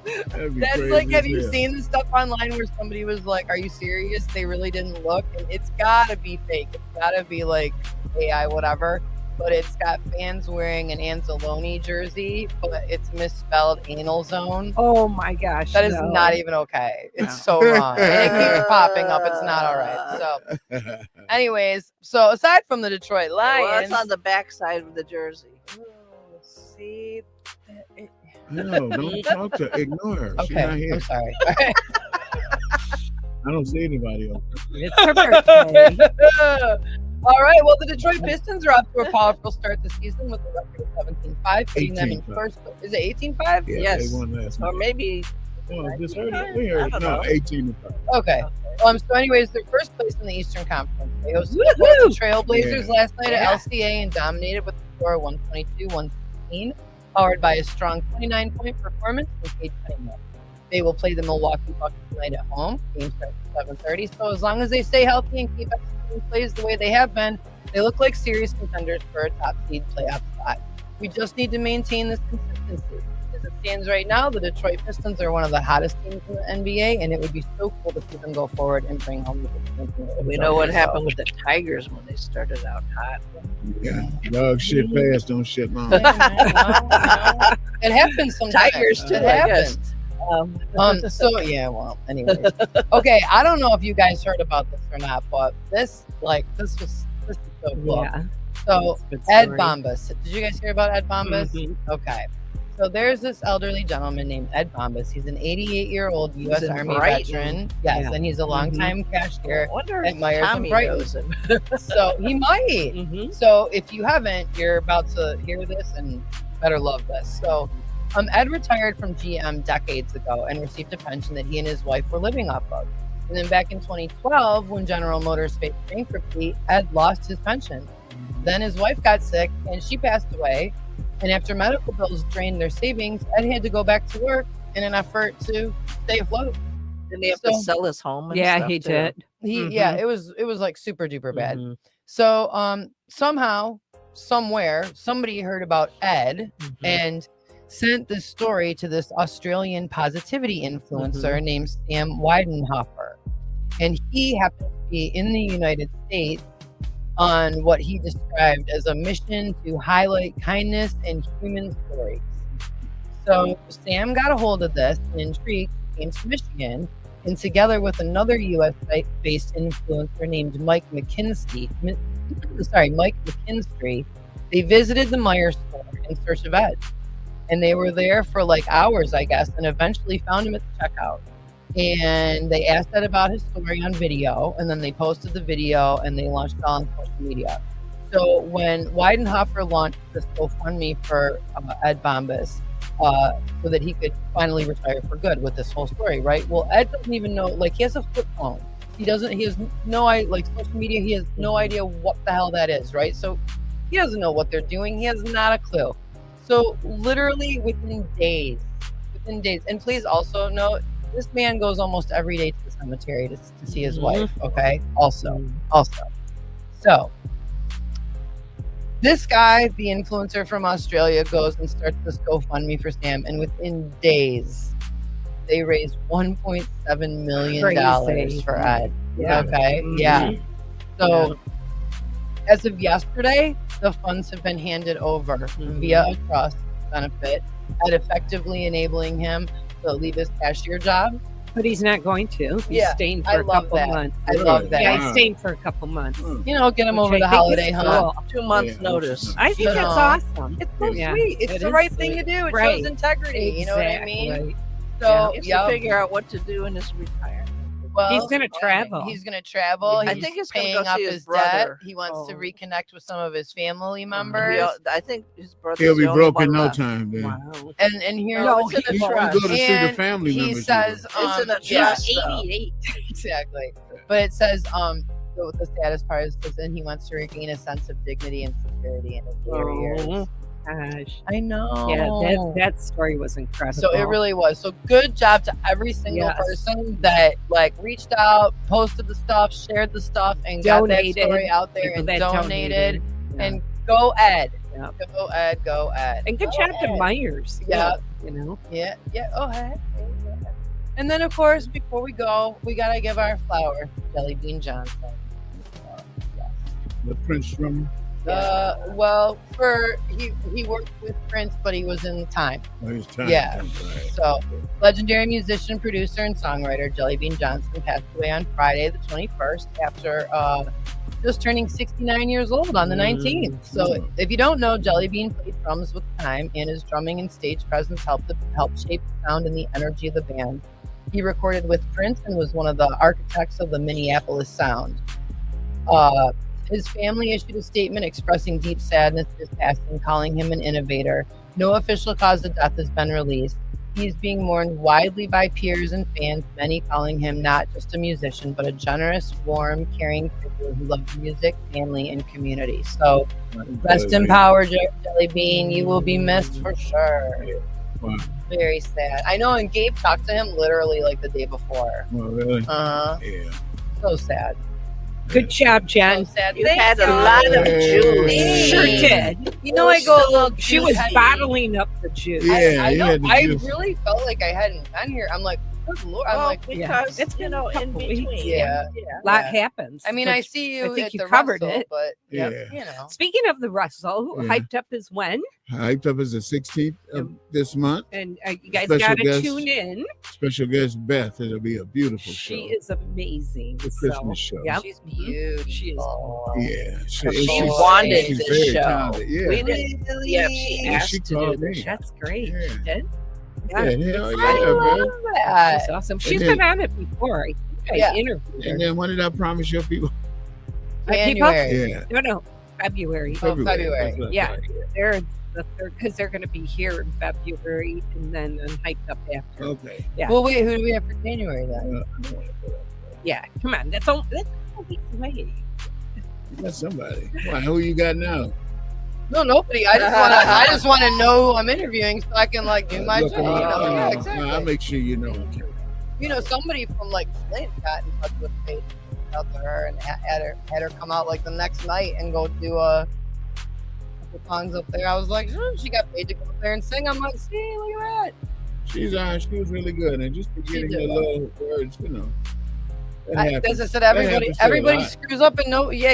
That's like, have you seen the stuff online where somebody was like, are you serious? They really didn't look. And it's gotta be fake. It's gotta be like AI, whatever. But it's got fans wearing an Anzalone jersey, but it's misspelled anal zone. Oh my gosh. That is not even okay. It's so wrong. And it keeps popping up. It's not all right. So, anyways, so aside from the Detroit Lions. Well, it's on the back side of the jersey. See? No, don't talk to her. Ignore her. She's not Okay, here. I'm sorry. I don't see anybody else. It's her birthday. All right. Well, the Detroit Pistons are off to a powerful start this season with a record of 17-5, putting them in 18-5. first. Is it 18-5? Yeah, Yes. They won last night. Or maybe No, just heard it. We I heard it. don't No, know. 18-5. Okay. So anyways, they're first place in the Eastern Conference. They hosted Woohoo! the Trailblazers last night Yeah. at LCA and dominated with a score of 122-116, powered by a strong 29-point performance from Cade Cunningham. They will play the Milwaukee Bucks tonight at home. Game starts at 7:30. So as long as they stay healthy and keep executing plays the way they have been, they look like serious contenders for a top seed playoff spot. We just need to maintain this consistency. As it stands right now, the Detroit Pistons are one of the hottest teams in the NBA, and it would be so cool to see them go forward and bring home the championship. we know what happened with the Tigers when they started out hot. Yeah. Dog shit fast, don't shit long. It happens sometimes. Tigers too, It I happens. guess. So yeah, well, anyways. Okay, I don't know if you guys heard about this or not, but this is so cool. Yeah. So That's a good Ed story. Bombas. Did you guys hear about Ed Bombas? Mhm. Okay. So there's this elderly gentleman named Ed Bombas. He's an 88-year-old U.S. in Army Brighton. veteran. Yes, Yeah. and he's a longtime cashier I wonder at if Myers and Tommy Brighton. knows him. So he might. Mhm. So if you haven't, you're about to hear this and better love this. So Ed retired from GM decades ago and received a pension that he and his wife were living off of. And then back in 2012, when General Motors faced bankruptcy, Ed lost his pension. Then his wife got sick and she passed away. And after medical bills drained their savings, Ed had to go back to work in an effort to stay afloat. Didn't he have So- to sell his home? And Yeah, stuff, he too? did. Yeah, it was like super duper bad. Mhm. So somehow, somewhere, somebody heard about Ed Mhm. and sent this story to this Australian positivity influencer named Sam Weidenhofer. And he happened to be in the United States on what he described as a mission to highlight kindness and human stories. So Sam got a hold of this and intrigued, came to Michigan, and together with another U.S.-based influencer named Mike McKinstry, they visited the Myers store in search of Ed. And they were there for like hours, I guess, and eventually found him at the checkout. And they asked Ed about his story on video, and then they posted the video and they launched it on social media. So when Weidenhofer launched this GoFundMe for Ed Bombas, so that he could finally retire for good with this whole story, right? Well, Ed doesn't even know, like, he has a flip phone. He has no idea, like social media, he has no idea what the hell that is, right? So he doesn't know what they're doing. He has not a clue. So literally within days, and please also note, This man goes almost every day to the cemetery to see his wife. Okay. Also. So this guy, the influencer from Australia, goes and starts this GoFundMe for Sam, and within days, they raised $1.7 million Crazy. for Ed. Yeah. Okay. Yeah. So as of yesterday, the funds have been handed over via a trust benefit, and effectively enabling him to leave his cashier job. But he's not going to. He's Yeah, staying I for a love couple that. months. I love that. Yeah, he's staying for a couple months. You know, get him Which over I the think holiday is hunt. cool. 2 months notice. I think So- that's awesome. It's so Yeah, sweet. It's it the is right thing sweet. to do. It Right. shows integrity. You know what I mean? Exactly. So, He has yeah. to figure out what to do in his retirement. Well, He's gonna travel. He's going to travel. I He's think he's gonna paying go up see his his debt. brother. He wants to Oh. reconnect with some of his family He members. I think his brother. He'll be broke in no time. Then. Wow. And here, No, it's in He's the going to trust. go to see the And family he members. says, It's in a He's yeah, trust. though. 88. exactly. But it says, the saddest part is then he wants to regain a sense of dignity and security in his later years. Oh, gosh. I know. Yeah, that story was incredible. So it really was. So good job to every single Yes. person that like reached out, posted the stuff, shared the stuff, and got Donated. that story out there People and that donated. Yeah. And go Ed. Yeah. Go Ed. Go Ed. And good Go job to Ed. Myers. Yeah. You know? Yeah. Yeah. Oh, Ed. And then, of course, before we go, we got to give our flowers to Jelly Bean Johnson. The Prince drummer. Well, he worked with Prince, but he was in Time. His time. Yeah. Right. So, legendary musician, producer, and songwriter Jelly Bean Johnson passed away on Friday, the 21st, after just turning 69 years old on the 19th. So, if you don't know, Jelly Bean played drums with Time, and his drumming and stage presence helped shape the sound and the energy of the band. He recorded with Prince and was one of the architects of the Minneapolis sound. His family issued a statement expressing deep sadness at his passing, calling him an innovator. No official cause of death has been released. He is being mourned widely by peers and fans, many calling him not just a musician, but a generous, warm, caring figure who loved music, family, and community. So, rest in power, Jelly Bean. You will be missed for sure. Wow. Very sad. I know, and Gabe talked to him literally like the day before. Oh, really? Yeah. So sad. Good job, Jen. So sad. You Thanks, had a y'all. lot of Hey. juice. Sure did. You know, I go a little. She too was heavy. bottling up the juice. Yeah. I you know. had the I juice. really felt like I hadn't been here. I'm like, good Lord. I'm Well, like, because It's you been know, a in couple weeks. between. Yeah. A lot Yeah. happens. I mean, But I see you. I think at you the covered Russell, it. but Yeah. you know. Speaking of the Russell, who Yeah. hyped up is when, Hyped up as the 16th of this month. and you guys Special got to guest. tune in. Special guest Beth. It'll be a beautiful She show. is amazing. The So, Christmas show. Yep. She's beautiful. She is. Yeah. She wanted she's this very show. talented. Yeah. We didn't. Yeah, she Yeah, asked she to do called this. me. That's great. Yeah. She did. Yeah, hell I yeah, bro. love that. That's awesome. She's then- been on it before. I think I Yeah. interviewed her. And then what did I promise your people? January. Yeah. No, February. Oh, February. That's what I Yeah. thought. They're the third because they're going to be here in February and then hyped up after. Okay. Yeah. Well, wait. Who do we have for January then? Yeah, come on. That's all weeks away. You got somebody. Why, who you got now? No, nobody. I just want to know who I'm interviewing so I can like do my Look job. You around. know? Yeah, No, exactly. I'll make sure you know. You know, somebody from like Flint got in touch with me, out to her, and had her come out like the next night and go do a couple songs up there. I was like, she got paid to go up there and sing. I'm like, see, look at that. She was really good, and just beginning did the little words, you know. that As I happens. said, That everybody happens to a everybody lot. screws up and no, yeah.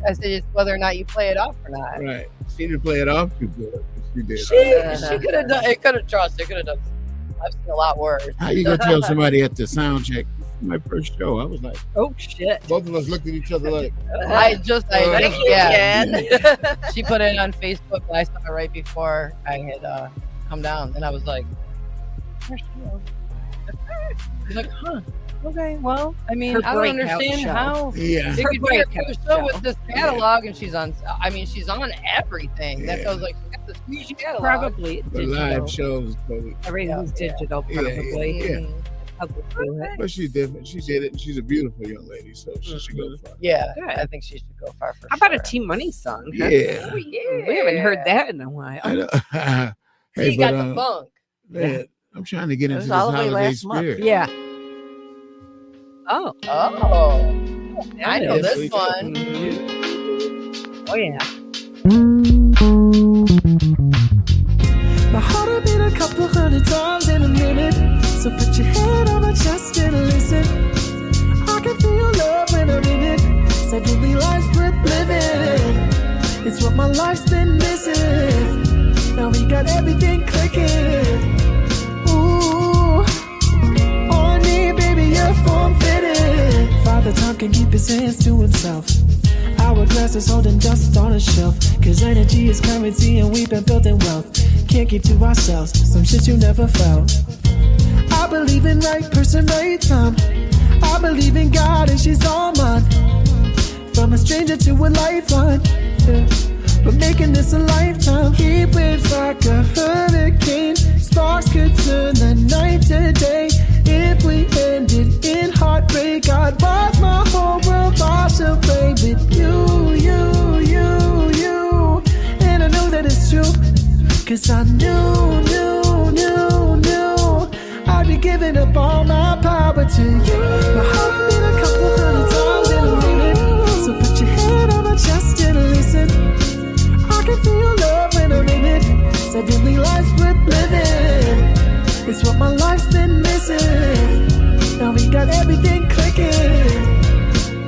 I said it's whether or not you play it off or not. Right. She didn't play it off too good. but She did. She could have done it. Could have trusted. Could have done. I've seen a lot worse. How you gonna tell somebody at the sound check? This is my first show. I was like, Oh shit! both of us looked at each other like, Thank you, Jen. She put it on Facebook, and I saw it right before I had come down, and I was like, "Where's she?" He's like, "Huh? Okay, well, I mean, Her I don't breakout understand show. how yeah. they Her could do a breakout show show. with this catalog, and she's on. I mean, she's on everything. That Yeah. goes like she's got this huge catalog. Probably The digital. live shows, but Everything's Yeah. digital, Yeah, yeah, probably. yeah. Mhm. Probably do it. But she's different. She did it. And she's a beautiful young lady, so she should go far. Yeah, Good. I think she should go far for How about a sure. T Money song? huh? Yeah. Oh, yeah. We haven't heard that in a while. I know. See, Hey, you got but, the funk. man, I'm trying to get It into was this all the way holiday last month. spirit. Yeah. Oh, Oh, I know is. this one. Oh yeah. My heart will beat a couple hundred times in a minute. So put your head on my chest and listen. I can feel your love when I'm in it. Suddenly life's worth living. It's what my life's been missing. Now we got everything clicking. Ooh, on me, baby, you're form-fitted. Father Time can keep his hands to himself. Hourglass is holding dust on a shelf. Cause energy is currency and we've been building wealth. Can't keep to ourselves, some shit you never felt. I believe in right person, right time. I believe in God and she's all mine. From a stranger to a lifeline, yeah. But making this a lifetime. Heat waves like a hurricane. Sparks could turn the night to day. If we ended in heartbreak, I'd watch my whole world wash away with you, you, you. And I know that it's true. Cause I knew I'd be giving up all my power to you. My heart beat a couple hundred times in a minute. So put your head on my chest and listen. I can feel your love when I'm in it. Suddenly life's worth living. It's what my life's been missing. Now we got everything clicking.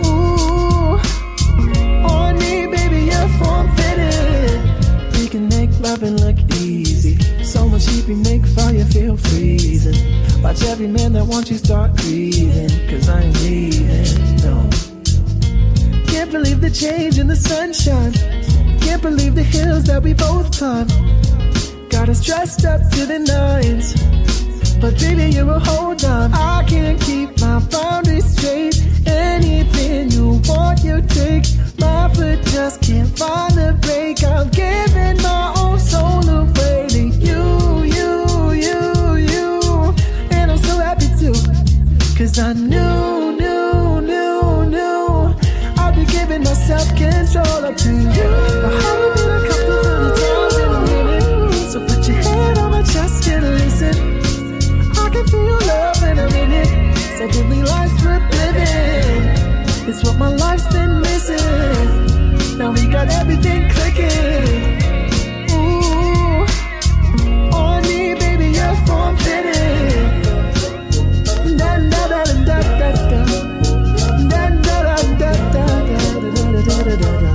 Ooh, on me, baby, you're form-fitted. We can make loving look easy. So much heat we make fire feel freezing. Watch every man that wants you start breathing. Cause I ain't leaving, no. Can't believe the change in the sunshine. Can't believe the hills that we both climb. Got us dressed up to the nines. But baby, you're a hold on. I can't keep my boundaries straight. Anything you want, you take. My foot just can't find a break. I'm giving my own soul away to you, you. And I'm so happy too. Cause I knew I'd be giving myself control up to you. My heart will beat a couple hundred times in a minute. So put your head on my chest and listen. I can feel your love when I'm in it. Suddenly life's worth living. It's what my life's been missing. Now we got everything clicking. Ooh, on me, baby, you're form-fitted. Da da da da da da. Da da da da da da da da.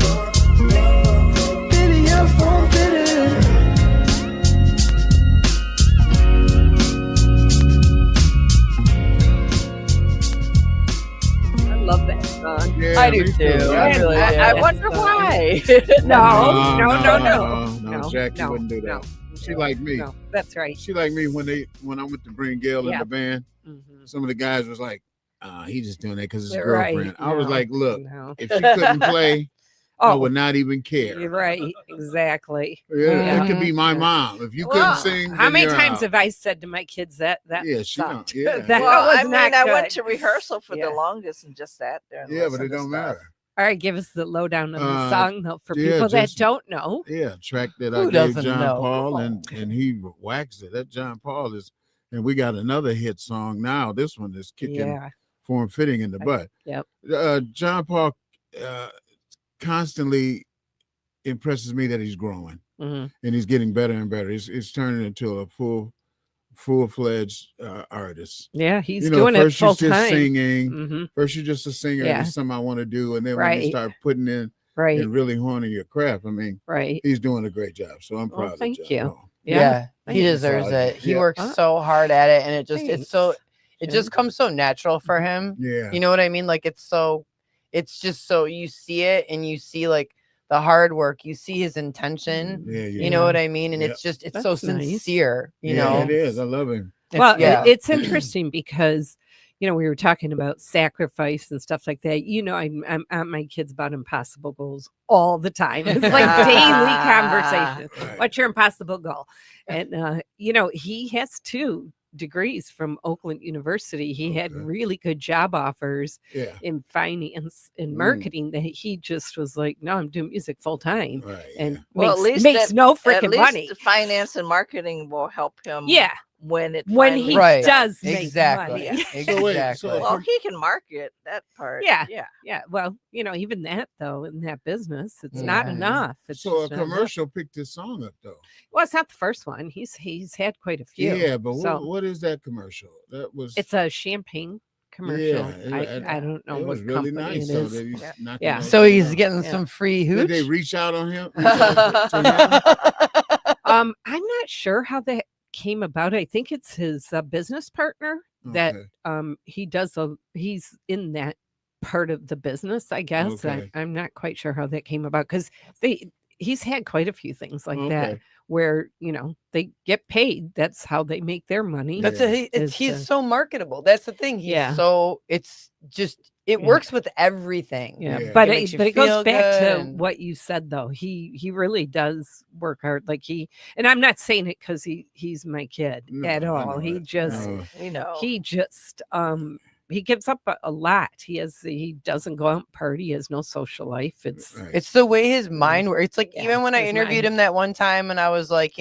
Baby, you're form-fitted. I love that song. Yeah, I do me too. I really do. I wonder why. No, Jackie no, wouldn't do that. no, She like me. No, that's right. She like me when I went to bring Gail in Yeah. the band. Mhm. Some of the guys was like, he just doing that because his Right, girlfriend. I was no, like, look, no. if she couldn't play, I Oh, would not even care. you're right. Exactly. Yeah, it could be Mhm. my Yeah. mom. If you Well, couldn't sing, how then many you're times out. have I said to my kids that Yeah, she sucked? don't. Yeah, That Well, was I mean, not I good. went to rehearsal for Yeah. the longest and just sat there. And yeah, but listened it to don't stuff. matter. All right, give us the lowdown on the song though for yeah, people that just- don't know. Yeah, track that Who I gave doesn't John know? Paul, and he waxed it. That John Paul is, and we got another hit song now. This one is kicking Yeah. form fitting in the butt. Yep. John Paul constantly impresses me that he's growing Mhm. and he's getting better and better. He's turning into a full-fledged artist. Yeah, he's You know, doing it first full you're just time. singing. hmm First you're just a singer. Yeah. It's something I want to do, and then when Right. you start putting in Right. and really honing your craft, I mean, Right. he's doing a great job. So I'm Well, proud thank of John you. Paul. Yeah, he thanks. deserves it. He Yeah. works so hard at it, and it just Thanks, it's so it just Jim. comes so natural for him. Yeah. You know what I mean? Like it's just so you see it, and you see like the hard work. You see his intention. Yeah, yeah. You know what I mean? And Yep. it's just it's so That's nice. sincere. You yeah, know, it is. I love him. Well, yeah. it's interesting because we were talking about sacrifice and stuff like that. I'm at my kids about impossible goals all the time. It's like daily conversation. Right. What's your impossible goal? And he has 2 degrees from Oakland University. He had Okay. really good job offers Yeah. in finance and Mm. marketing that he just was like, no, I'm doing music full time. Right. And Well, makes, at least makes that- no At freaking least money. the finance and marketing will help him. Yeah. when it when finally he Right. does make Exactly. money. So wait, Exactly. so- Well, he can market that part. Yeah. Yeah. Yeah, well, even that though, in that business, it's not Yeah. enough. It's So a just not enough. commercial picked this song up though. Well, it's not the first one. He's had quite a few. Yeah, but so what is that commercial? That was it's a champagne commercial. Yeah, I don't know it what was really company nice it though. is. That he's Yeah. knocking Yeah. those So things he's out. getting Yeah. some free Did hooch. they reach out on him? Reach out to him? I'm not sure how that came about. I think it's his business partner that Okay. he's in that part of the business, I guess. Okay. I'm not quite sure how that came about because he's had quite a few things like that Okay. where they get paid. That's how they make their money. That's Yeah. he's so marketable. That's the thing. He's Yeah. so it Yeah. works with everything. Yeah, Yeah. but It makes you it feel goes back good to and- what you said though. He really does work hard. Like and I'm not saying it because he's my kid No, at I all. know He that. just No. We know. he just he gives up a lot. He doesn't go out and party. He has no social life. It's Right. It's the way his mind works. It's like Yeah, even when I his interviewed mind. him that one time and I was like,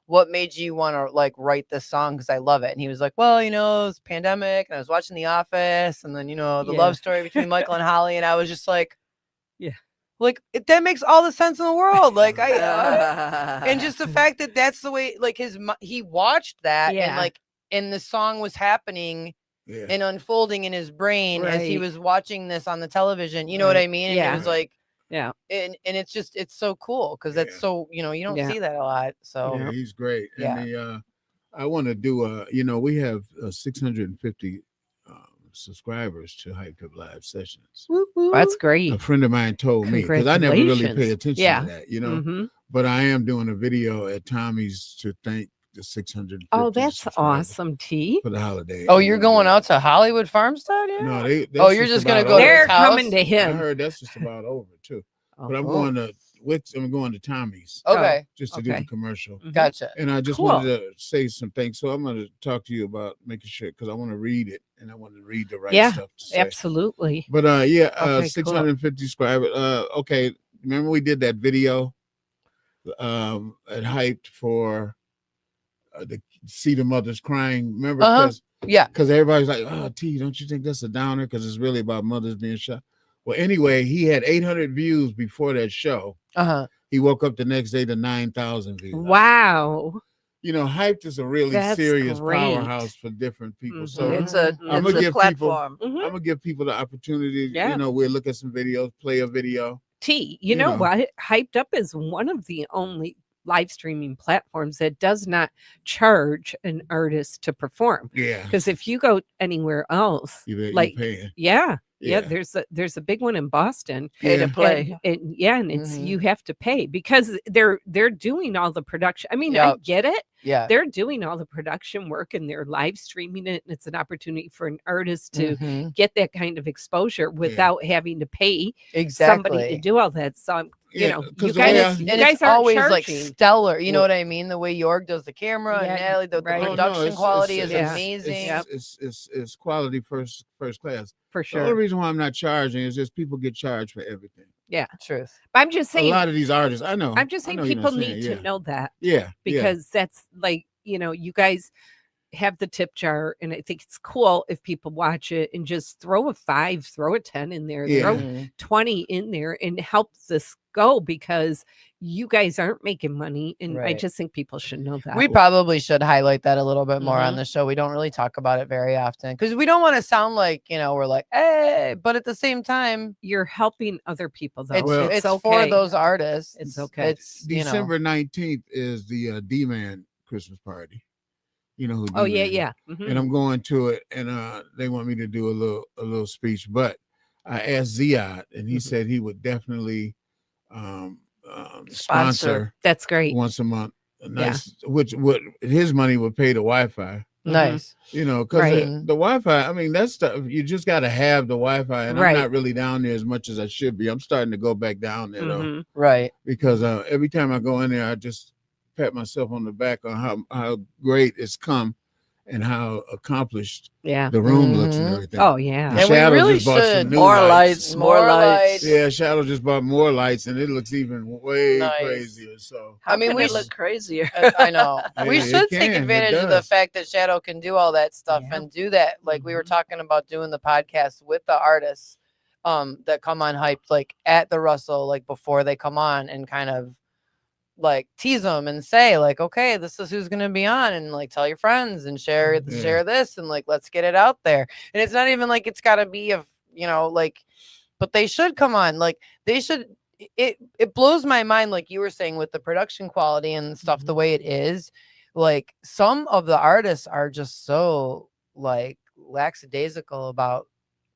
what made you want to like write this song? Because I love it. And he was like, well, it was pandemic and I was watching The Office and then, the Yeah. love story between Michael and Holly. And I was just like, Yeah. like that makes all the sense in the world. Like and just the fact that that's the way, like he watched that and Yeah. like, and the song was happening Yeah. and unfolding in his brain as he Right. was watching this on the television. You know what I Right. mean? And Yeah. it was like, yeah. and it's so cool because that's Yeah. so you don't Yeah. see that a lot. So Yeah, he's great. Yeah. And I want to do we have 650 subscribers to Hyped Up Live Sessions. That's great. A friend of mine told me because I never really pay Congratulations. attention Yeah. to that, Mhm. But I am doing a video at Tommy's to thank the 650 Oh, that's subscribers awesome, T. for the holiday. oh, you're going out to Hollywood Farmstead? Yeah. No, that's Oh, you're just gonna about go to over. They're his house? coming to I him. heard that's just about over too. But I'm Oh, going to Tommy's Okay, just to do okay. the commercial. mhm. gotcha. And I just Cool. wanted to say some things. So I'm going to talk to you about making sure because I want to read it and I want to read the right Yeah, stuff to say. Absolutely. But Okay, cool. 650 subscribers. Okay, remember we did that video at Hyped for the see the mothers crying. Remember? Uh-huh. Yeah. Because everybody's like, "Oh, T, don't you think that's a downer?" Because it's really about mothers being shot. Well, anyway, he had 800 views before that show. Uh-huh. He woke up the next day to 9,000 views. Wow. Hyped is a really That's serious great. powerhouse for different people. So Mhm. It's a, I'ma it's a give people- platform. Mhm. I'm gonna give people the opportunity. Yeah. We'll look at some videos, play a video. T, You know know. what? Hyped Up is one of the only live streaming platforms that does not charge an artist to perform. Yeah, Because if you go anywhere else, you're like, paying. yeah, Yeah. there's a big one in Boston. Pay Yeah. to play. And it's Mhm. you have to pay because they're doing all the production. I mean, I Yep. get it. Yeah. They're doing all the production work and they're live streaming it, and it's an opportunity for an artist to Mhm. get that kind of exposure without having to pay Exactly. somebody to do all that. So I'm, Yeah, you 'cause the guys, way and you guys it's aren't always like charging. stellar. You know Well- what I mean? The way York does the camera and Yeah, Natalie, the right. Oh, no, production it's- quality it's- is yeah. amazing. Yep. It's quality first class. for The only sure. reason why I'm not charging is just people get charged for everything. Truth. But I'm just A saying, lot of these artists, I know. I'm just I saying know you're people not need saying, to yeah. know that Yeah, because that's like, you guys have the tip jar, and I think it's cool if people watch it and just throw a 5, throw a 10 in there, Yeah. throw Mhm. 20 in there and help this go because you guys aren't making money. And I Right. just think people should know that. We probably should highlight that a little bit more on Mhm. the show. We don't really talk about it very often because we don't want to sound like, we're like, hey, but at the same time, You're helping other people though. it's, Well- it's okay. for those artists. It's okay. It's, December 19th is the D-Man Christmas party. You know who Oh yeah, D-Man is. yeah. Mhm. And I'm going to it, and they want me to do a little speech. But I asked Ziad, and he Mhm. said he would definitely sponsor That's great. once a month. A nice, which would his money would pay the Wi-Fi. nice. Because Right. the Wi-Fi. I mean, that stuff you just got to have the Wi-Fi, and Right. I'm not really down there as much as I should be. I'm starting to go back down there though, Mhm. Right. because every time I go in there, I just pat myself on the back on how great it's come. and how accomplished Yeah. the room looks and Mhm. everything. Oh yeah. And And we Shadow really just bought some should. new More lights. lights, more lights. Yeah, Shadow just bought more lights, and it looks even way Nice. crazier. So How I mean, can we it look sh- crazier? I know. We Yeah, it should take can. It advantage of the does. fact that Shadow can do all that stuff Yeah. and do that. Like we were talking about doing the podcast with the artists that come on Hyped, like at the Russell, like before they come on, and kind of like tease them and say like, okay, this is who's gonna be on, and like tell your friends and share Yeah. share this, and like let's get it out there. And it's not even like it's gotta be like, but they should come on. Like they should. It blows my mind, like you were saying, with the production quality and stuff, the way it is. Like some of the artists are just so like lackadaisical about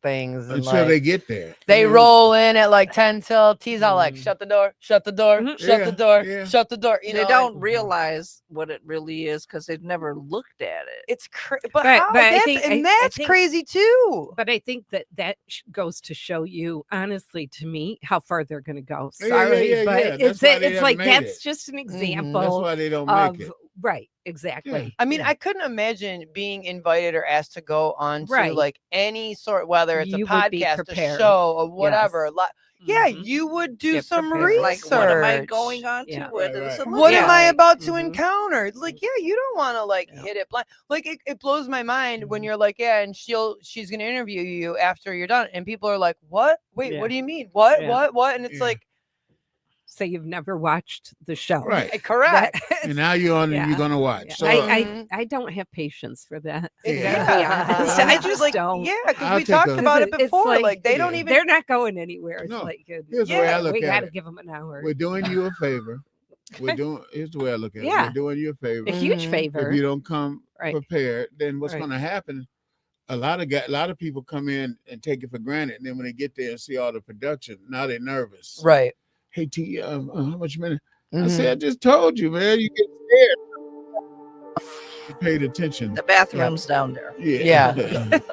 things, and until like, they get there, they You know? roll in at like 10 till T's all like, shut the door, shut the door, Mhm. shut Yeah, the door, yeah. shut the door. You They know, don't and realize what it really is because they've never looked at it. it's but But- how? but I That's, think- and I that's think- crazy too. But I think that goes to show you, honestly, to me, how far they're going to go. Yeah, Sorry, yeah, but yeah. That's it's why they it's haven't like made that's it. just an Mhm. That's example why they don't of make it. right, exactly. I mean, Yeah. I couldn't imagine being invited or asked to go on to Right. like any sort, whether it's You a would be podcast, a prepared. show, or whatever. Yes. Yeah, Mhm. you would do Get some prepared. research. Like, what am I going on to? Yeah. Where Right, there's right. a What look am at I it. about to Mhm. encounter? It's like, yeah, you don't want to like Yeah. hit it blind. Like it blows my mind when you're like, yeah, and she's gonna interview you after you're done, and people are like, what? Wait, Yeah. what do you mean? What? Yeah. What? And it's Yeah. like, So you've never watched the show, Right. correct. And now you're on, and Yeah. you're gonna watch. Yeah. So I don't have patience for that. Yeah. To be honest. I just like, don't. yeah, because I'll we take talked a- about it It's before. like- Like they don't Yeah. even. They're not going anywhere. It's No. like, Here's the way I Yeah, look we at got to it. give them an hour. We're doing you a favor. Here's the way I look at it. Yeah. We're doing you a favor. A huge Mhm. favor. If you don't come Right. prepared, then what's Right. going to happen? A lot of people come in and take it for granted, and then when they get there and see all the production, now they're nervous. Right. Hey T, how much minute? I Mhm. said, I just told you, man. You get scared. You paid attention. The bathroom's down there. Yeah.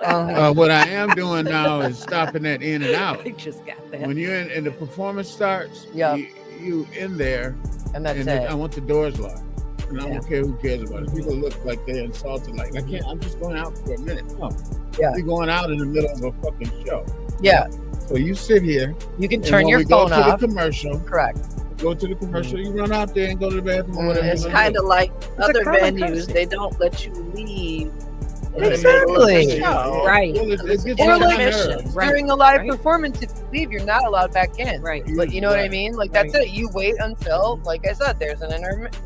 Uh-huh. What I am doing now is stopping that in and out. I just got that. When you're in and the performance starts, Yeah. you in there, And that's and it. I want the doors locked. And I Yeah. don't care who cares about it. People look like they're insulted. Like, I'm just going out for a minute. No. Yeah. You're going out in the middle of a fucking show. Yeah, So you sit here. you can And turn when your we go phone to off. the commercial, Correct. go to the commercial, you run out there and go to the bathroom or Mm, whatever. It's you're gonna kind do. of like other common venues. courtesy. They don't let you leave. in the Exactly. middle of the Yeah, show. yeah. Right. Well, it gets Or on my like nerves. mission. Right. During a live Right. performance, if you leave, you're not allowed back in. Right. But you know what I Right. mean? Like that's Right. it. You wait until, like I said, there's an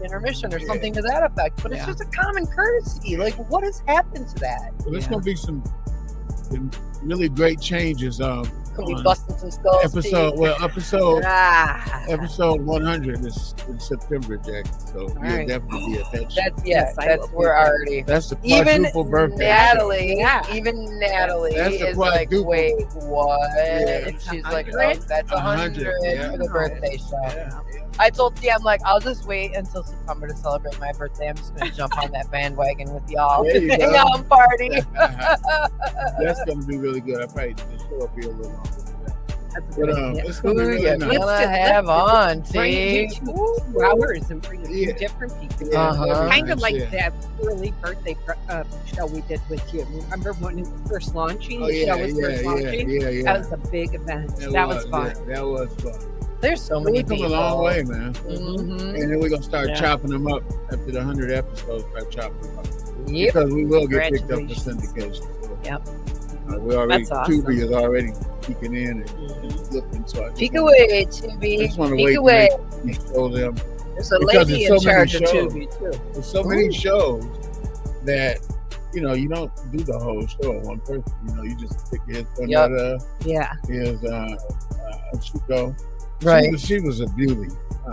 intermission or Yeah. something to that effect. But it's Yeah. just a common courtesy. Like what has happened to that? Well, there's Yeah. going to be some really great changes. Can we on busting some skulls? episode Ah. episode 100 is in September, Jack. So you'll right. definitely be at that show. That's Yes, I that's will be we're there. already. That's the Even quadruple birthday. Natalie, Yeah. even Natalie That's the is like, quadruple. wait, what? Yeah. And she's A like, oh, hundred? that's 100 yeah. for the birthday show. Yeah. I told T, I'm like, I'll just wait until September to celebrate my birthday. I'm just gonna jump on that bandwagon with y'all. There you Hang go. out and party. That's going to be really good. I probably the show will be a little longer than that. That's a But good idea. it's going to Who be you really nice. gonna have on, Bring T? it to 2 hours and bring it Yeah. to different people. Yeah, Uh-huh. that'd be Kind of nice, like yeah. that early birthday show we did with you. Remember when it was first launching? Oh, The yeah, show was yeah, first yeah, launching. yeah. That was a big event. That was fun. Yeah, that was fun. There's so We many come a people. long way, man. Mhm. And then we're going to start Yeah. chopping them up after the 100 episodes. Start chopping them up. Yep. Because we will get picked up for Congratulations. syndication. So, Yep. we already, That's awesome. Tubi is already peeking in and looking. So I just Peek wanna- away, I Tubi. just want to Peek wait away. to show them. There's a Because lady there's in so many charge of shows. Tubi too. There's so many shows that, you know, you don't do the whole show in one person. You know, you just pick here's Yep. Cornetta, Yeah. here's Chico. Right. She was a beauty.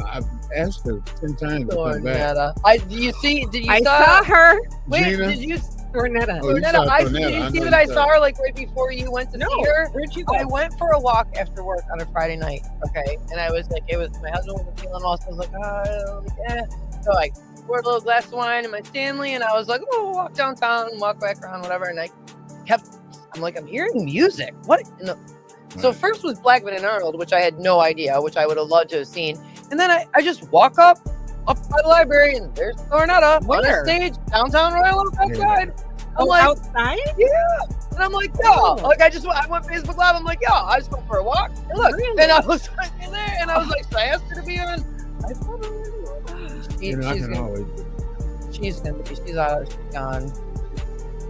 I've asked her 10 times to come back. Cornetta. Did you I saw? saw her. Wait, Gina? did you? Cornetta. Oh, you Cornetta, saw did Cornetta. you I see know that I you saw her like right before you went to No. see her? Where'd you go? I went for a walk after work on a Friday night. Okay, and I was like, my husband wasn't feeling well, so I was like, So I poured a little glass of wine in my Stanley, and I was like, oh, walk downtown and walk back around, whatever. And I'm like, I'm hearing music. What? So first was Blackman and Arnold, which I had no idea, which I would have loved to have seen. And then I just walk up by the library, and there's Cornetta on Where? the stage, downtown Royal Oak outside. I'm like, outside? yeah. And I'm like, yo, like I went Facebook Live. I'm like, yo, I just went for a walk. And look, Really? and I was like in there, and I was like, should I ask her to be on? I thought I would. You know, I can always do it. She's gonna be. She's out. She's gone.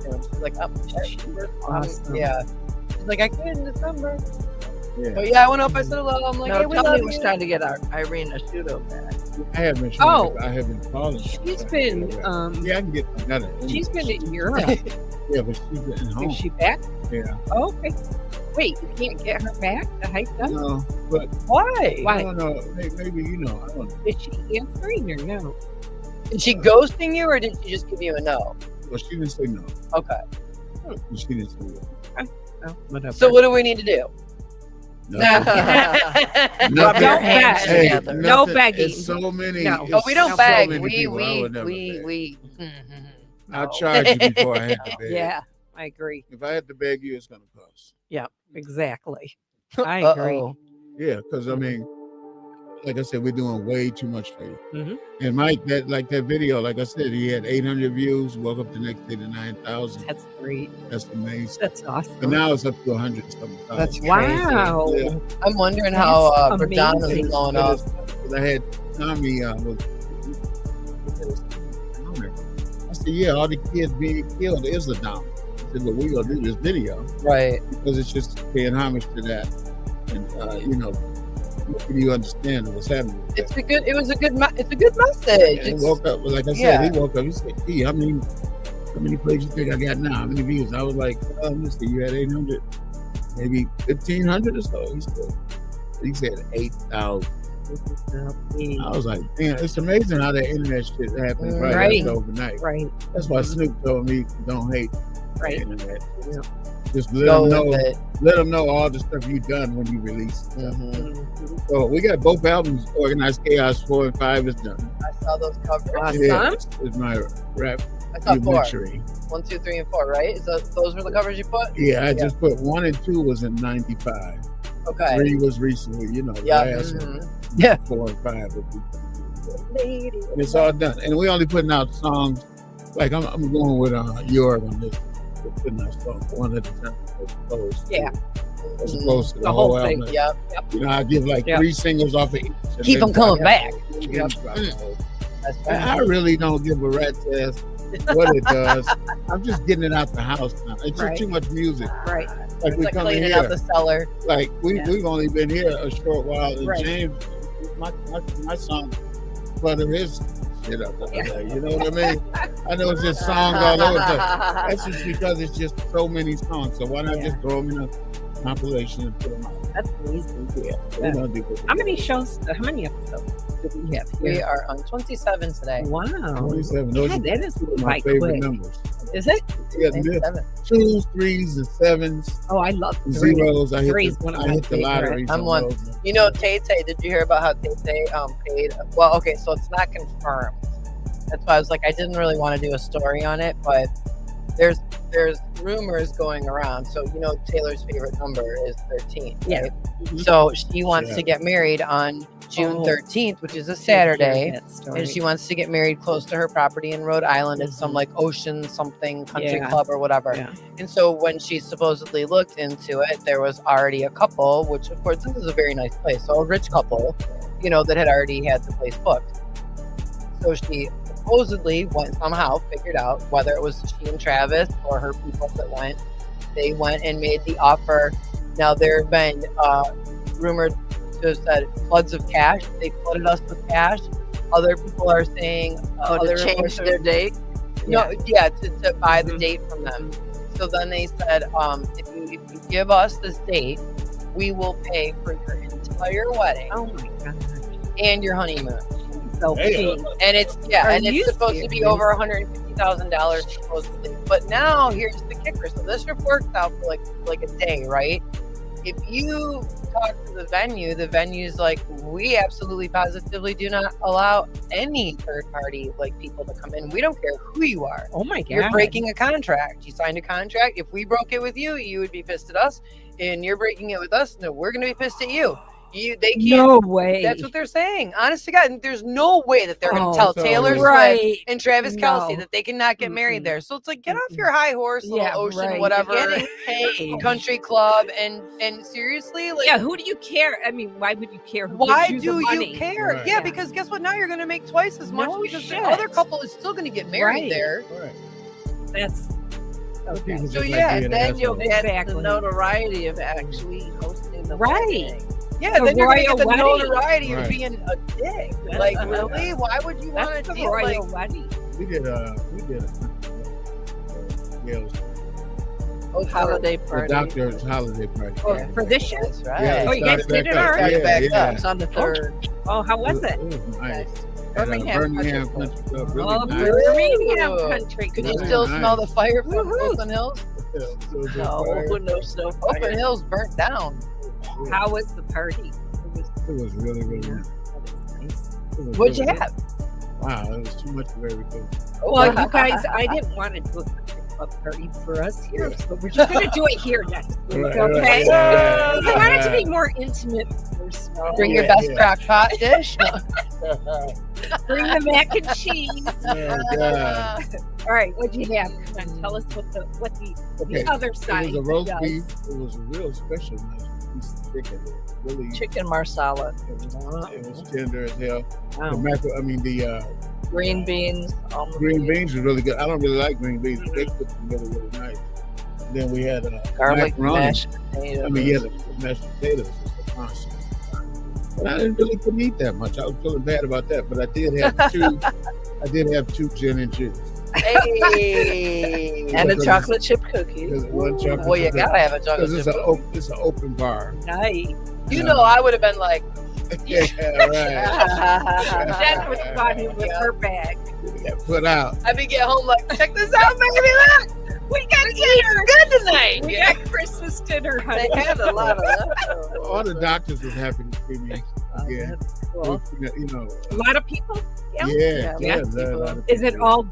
She's like, oh, shit. Awesome. Yeah. She's like, I quit in December. Yeah. But yeah, I went up. I said hello. I'm like, No, hey, we tell love me you. it was time to get our Irene Ashudo back. I have been. Oh. I have been calling. She's been, Yeah, I can get another. she's been in Europe. Yeah, but she's been home. Is she back? Yeah. Oh, okay. Wait, you can't get her back to hike up? No, but Why? Why? I don't know. Maybe you know. I don't know. Is she answering or no? Did she ghosting you, or did she just give you a no? Well, she didn't say no. Okay. She didn't say no. Oh, whatever. So what do we need to do? Nothing. Rub your hands Hey, together. nothing. No begging. It's so many. No. it's Oh, we don't so beg. many people I would never beg. I'll charge you before I had to beg. Yeah, I agree. If I had to beg you, it's gonna cost. Exactly. I agree. Uh-oh. Yeah, because I mean, like I said, we're doing way too much for you. Mhm. And Mike, that video, like I said, he had 800 views. Woke up the next day to 9,000. That's great. That's amazing. That's But awesome. now it's up to 100 and something. That's Wow. Yeah. I'm wondering how That's Verdana's amazing. blowing up. I had Tommy was. I said, yeah, all the kids being killed is a downer. I said, but we're gonna do this video Right. because it's just paying homage to that, and you know, making you understand what's happening. with It's that. a good. It was a good. It's a good message. And he It's, woke up, like I said, yeah. he woke up. He said, "Gee, how many plays you think I got now? How many views?" I was like, "Mister, you had 800, maybe 1,500 or so." He said 8,000. I was like, "Man, it's amazing how that internet shit happens Right. overnight." Right. That's why Snoop told me, "Don't hate the Right. internet. Yeah. Just let go them know. with it. Let them know all the stuff you done when you release it." Mhm. So we got both albums. Organized Chaos 4 and 5 is done. I saw those covers. Awesome. Yeah, it's my rap I saw 4. obituary. 1, 2, 3, and 4. Right? Those were the covers you put. Yeah, I just put 1 and 2 was in 95. Okay. 3 was recently, the Yeah. last one. Mhm. Yeah. 4 and 5 would be. And it's all done. And we only putting out songs. Like I'm going with York on this. We're putting out songs one at a time. Yeah. As opposed to The whole album. thing. Yep. You know, I give like Yeah. 3 singles off of each. and Keep then them coming drop- back. Yep. That's And right. I really don't give a rat's ass what it does. I'm just getting it out the house now. It's Right. just too much music. Right. Like It's we like come in cleaning out here, the cellar. like Yeah. we've only been here a short while, and Right. James, my son, clutter his shit up. You know what I mean? I know it's just songs all over the place. That's just because it's just so many songs. So why not just throw them in a compilation and put them out? That's amazing. Yeah, we're gonna do good. How many episodes do we have We here? are on 27 today. Wow. 27. Those God, that is are my quite favorite quick. numbers. Is it? Yeah, 27. 2s, 3s, and 7s, Oh, I love and three. 0s. I Three hit is one of the, I my hit the favorite. lotteries. I'm on one. those. You know, Tay Tay, did you hear about how Tay Tay paid? Well, okay, so it's not confirmed. That's why I was like, I didn't really want to do a story on it, but there's rumors going around. So, you know, Taylor's favorite number is 13. Yeah. Right? Mhm. So she wants Yeah. to get married on June Oh. 13th, which is a Did hear Saturday. that story. And she wants to get married close to her property in Rhode Island at some like ocean something country Yeah. club or whatever. Yeah. And so when she supposedly looked into it, there was already a couple, which of course this is a very nice place. So a rich couple, you know, that had already had the place booked. So she supposedly went somehow figured out whether it was she and Travis or her people that went. They went and made the offer. Now there have been rumored to have said floods of cash. They flooded us with cash. Other people are saying To change reports their are- date. no, yeah, to buy the date from them. So then they said, if you give us this date, we will pay for your entire wedding Oh my god. and your honeymoon. So Hey, pink. And it's Are and you it's supposed to be serious? over $150,000 supposedly. But now here's the kicker. So this report's out for like a day, right? If you talk to the venue's like, we absolutely positively do not allow any third party like people to come in. We don't care who you are. Oh my god. You're breaking a contract. You signed a contract. If we broke it with you, you would be pissed at us. And you're breaking it with us. No, we're going to be pissed at you. They can't. No way. That's what they're saying. Honest to God, there's no way that they're going Oh, to tell so Taylor Swift right. and Travis Kelce No. that they cannot get married there. So it's like, get off your high horse, little Yeah, ocean, right. whatever, Getting paid. country club, and seriously, like, Yeah, who do you care? I mean, why would you care? Who why gives do the you money? care? Right. Yeah, because guess what? Now you're going to make twice as much No because shit. the other couple is still going to get married Right. there. Right. That's okay. People So, just yeah, being And then assholes. you'll get Exactly. the notoriety of actually hosting the Right. wedding. Yeah, The then you're going to royal get the wedding. notoriety of Right. being a dick. Like, really? Why would you want That's to the deal royal like? wedding. We did Yale's Holiday the party. doctor's holiday party. Oh, for this year? That's right. Yeah, Oh, you guys started did it back up. already? Started back Yeah, up. It's on the 3rd. Oh, how was it? It was nice. Birmingham Birmingham Country Country Club, really Oh, nice. Birmingham Ooh. country. Could you Very still nice. smell the fire from Woohoo. Oakland Hills? No snow fire. Oakland Hills burnt down. How was the party? It was really, really nice. It was What'd you really have? Wow, it was too much of everything. Well, you guys, I didn't want to do a country club party for us here, so we're just going to do it here next week, Right, okay? right, yeah, I want it to yeah. be more intimate personal. Bring your Yeah, best yeah. crock pot dish. Bring the mac and cheese. Oh, God. All right, what'd you have? Come on, tell us what the Okay. other It side was a roast does. beef. It was a real special nice piece of chicken. Really, Chicken marsala. it was tender as hell. Wow. The Green beans. almond green beans, beans was really good. I don't really like green beans, but they cooked them really, really nice. And then we had Garlic macaroni. mashed potatoes. I mean, yeah, the mashed potatoes was the constant. But I didn't really couldn't eat that much. I was feeling bad about that, but I did have two. I did have 2 gin and juice. Hey. And a chocolate chip cookie. Because one chocolate. Well, you chip- gotta have a chocolate Because chip. it's an open bar. Nice. You know, I would have been like, Yeah, right. Jen was funny with her bag. Got put out. I'd be get home like, check this out, baby. Look, We got dinner. good tonight. We got Christmas dinner, honey. They had a lot of leftovers. All the doctors was happy to see me again. Cool. You know, A lot of people. yeah, Yeah, yeah. lots of people. Is it all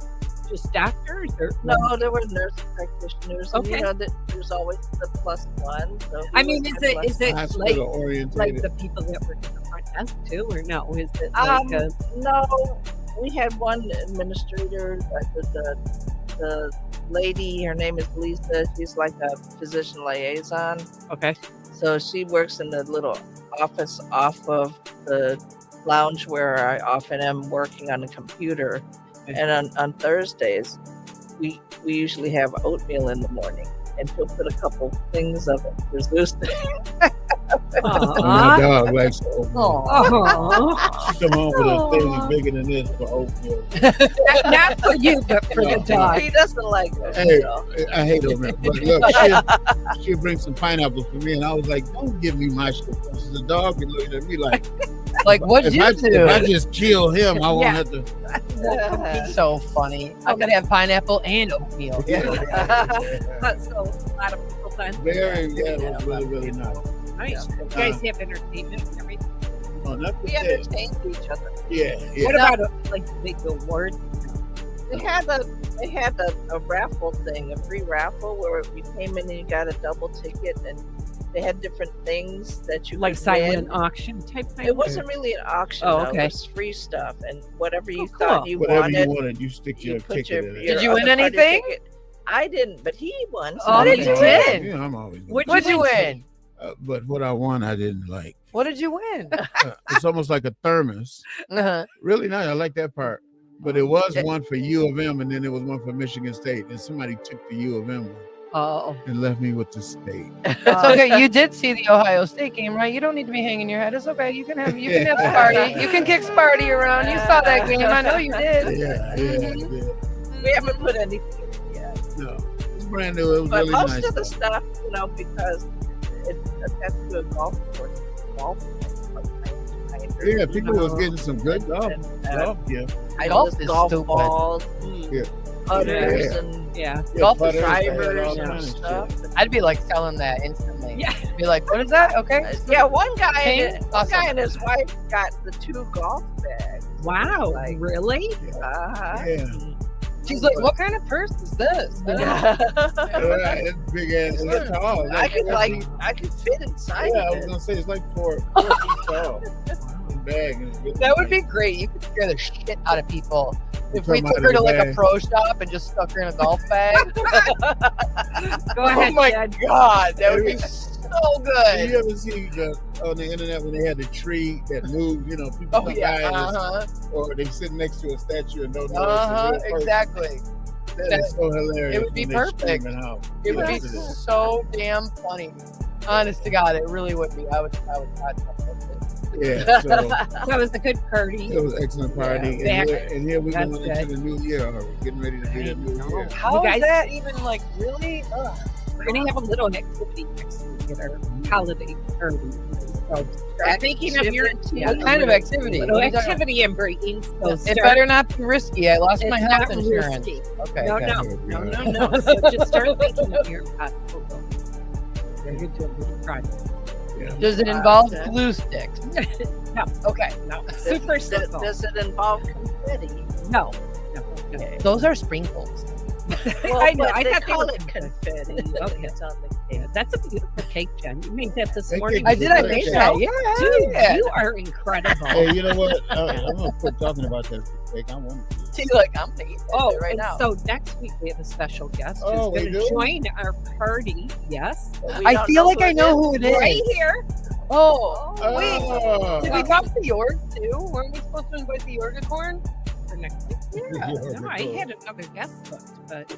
just doctors or No, there were nurse practitioners. And, Okay. you know, there's always the +1. So I mean, is it like hospital oriented? the people that work at the front desk too, or no? Is it Um, like a, No, we had one administrator, the lady, her name is Lisa. She's like a physician liaison. okay? So she works in the little office off of the lounge where I often am working on the computer. And on Thursdays, we usually have oatmeal in the morning. And she'll put a couple things of it for Zeus. My Aw. dog likes oatmeal. Aw. She come home with a thing bigger than this for oatmeal. Not for you, but for the No. dog. He doesn't like Hey, oatmeal. I hate oatmeal. But look, she'll bring some pineapples for me, and I was like, don't give me my shit. This is a dog, and looked at me like, Like, what'd you if do? I just kill him, I won't Yeah. have to. It's so funny. I'm gonna have pineapple and oatmeal. So a lot of people done. Very, yeah, it was really, really nice. Nice. You guys have entertainment and everything. Oh, not We the dead. entertained each other. Yeah, yeah. What about like big awards? They had a raffle thing, a free raffle where you came in and you got a double ticket, and they had different things that you Like could silent win. auction type thing? It wasn't really an auction. Oh, though. okay. It was free stuff, and whatever you Oh, thought cool. you Whatever wanted, you wanted, you stick you your put ticket in it. Did you win other party anything? ticket. I didn't, but he won. Oh, What did okay. you win? Yeah, I'm always. gonna What'd What'd you win? But what I won, I didn't like. What did you win? It's almost like a thermos. Uh-huh. Really nice. I like that part. But it was one for U of M, and then there was one for Michigan State, and somebody took the U of M one Oh. and left me with the state. It's okay. You did see the Ohio State game, right? You don't need to be hanging your head. It's okay. You can have Sparty. You can kick Sparty around. You saw that game. I know you did. Yeah, yeah. We haven't put anything in yet. No, it's brand new. It was But really most nice. of the stuff, because it's attached to a golf course. Golf. Yeah, people was getting some good golf. Golf, yeah. Golf is golf stupid. balls, Yeah. putters, Yeah. and Yeah. Golf putters, drivers all and kinds of stuff. I'd be like selling that instantly. Yeah. Be like, what is that? Okay. Yeah, one guy, Paint? one Awesome. guy and his wife got the 2 golf bags. Wow. Like- Really? Uh-huh. Yeah. She's like, what kind of purse is this? It's big ass. It's tall. I could fit inside Yeah, I of was it. gonna say it's like 4 feet tall. Bag. And it's really That would big. be great. You could scare the shit out of people. If You're we talking took her to about like the a bag. pro shop and just stuck her in a golf bag. Go ahead, Oh my Dad. god, that would be so good. You ever see on the internet when they had the tree that moved? You know, people Oh come yeah, by and uh-huh, or they sit next to a statue and don't know it's a real person. exactly. That is so hilarious. It would be when they perfect. screaming out. It would be Yes, is. so damn funny. Honest to God, it really would be. I would watch that. Yeah, so So it was a good party. it was an excellent party. Yeah. And here we're That's going into the new year already, getting ready to be the new year. How guys- is that even like really? Ugh. We're gonna have a little activity next week at our holiday party. So start thinking of your What kind of activity? little What are you talking activity I'm bringing. So about? It start- better not be risky. I lost it's my not health insurance. risky. Okay. No, okay. no. So just start thinking of your possible goals. We're gonna do a little project. Does it involve Okay. glue sticks? No. Okay. No, super simple. Does it involve confetti? No. Those are sprinkles. Well, I know. but I they thought they call were it confetti. Okay. It's on the Yeah, that's a beautiful cake, Jen. You made that this That morning. cake I is did. I great. made that. Yeah. Dude, yeah. you are incredible. Hey, you know what? I'm gonna quit talking about that cake. I want to. She's like, I'm gonna eat that right and now. so next week we have a special guest Oh, who's we going to do? join our party. Yes, We I don't feel like who I it know is. who it is. right here. Oh, wait. Oh. Did we talk to Yorg too? Weren't we supposed to invite the Yorgicorn? For next week. Yeah. No, I had another guest booked, but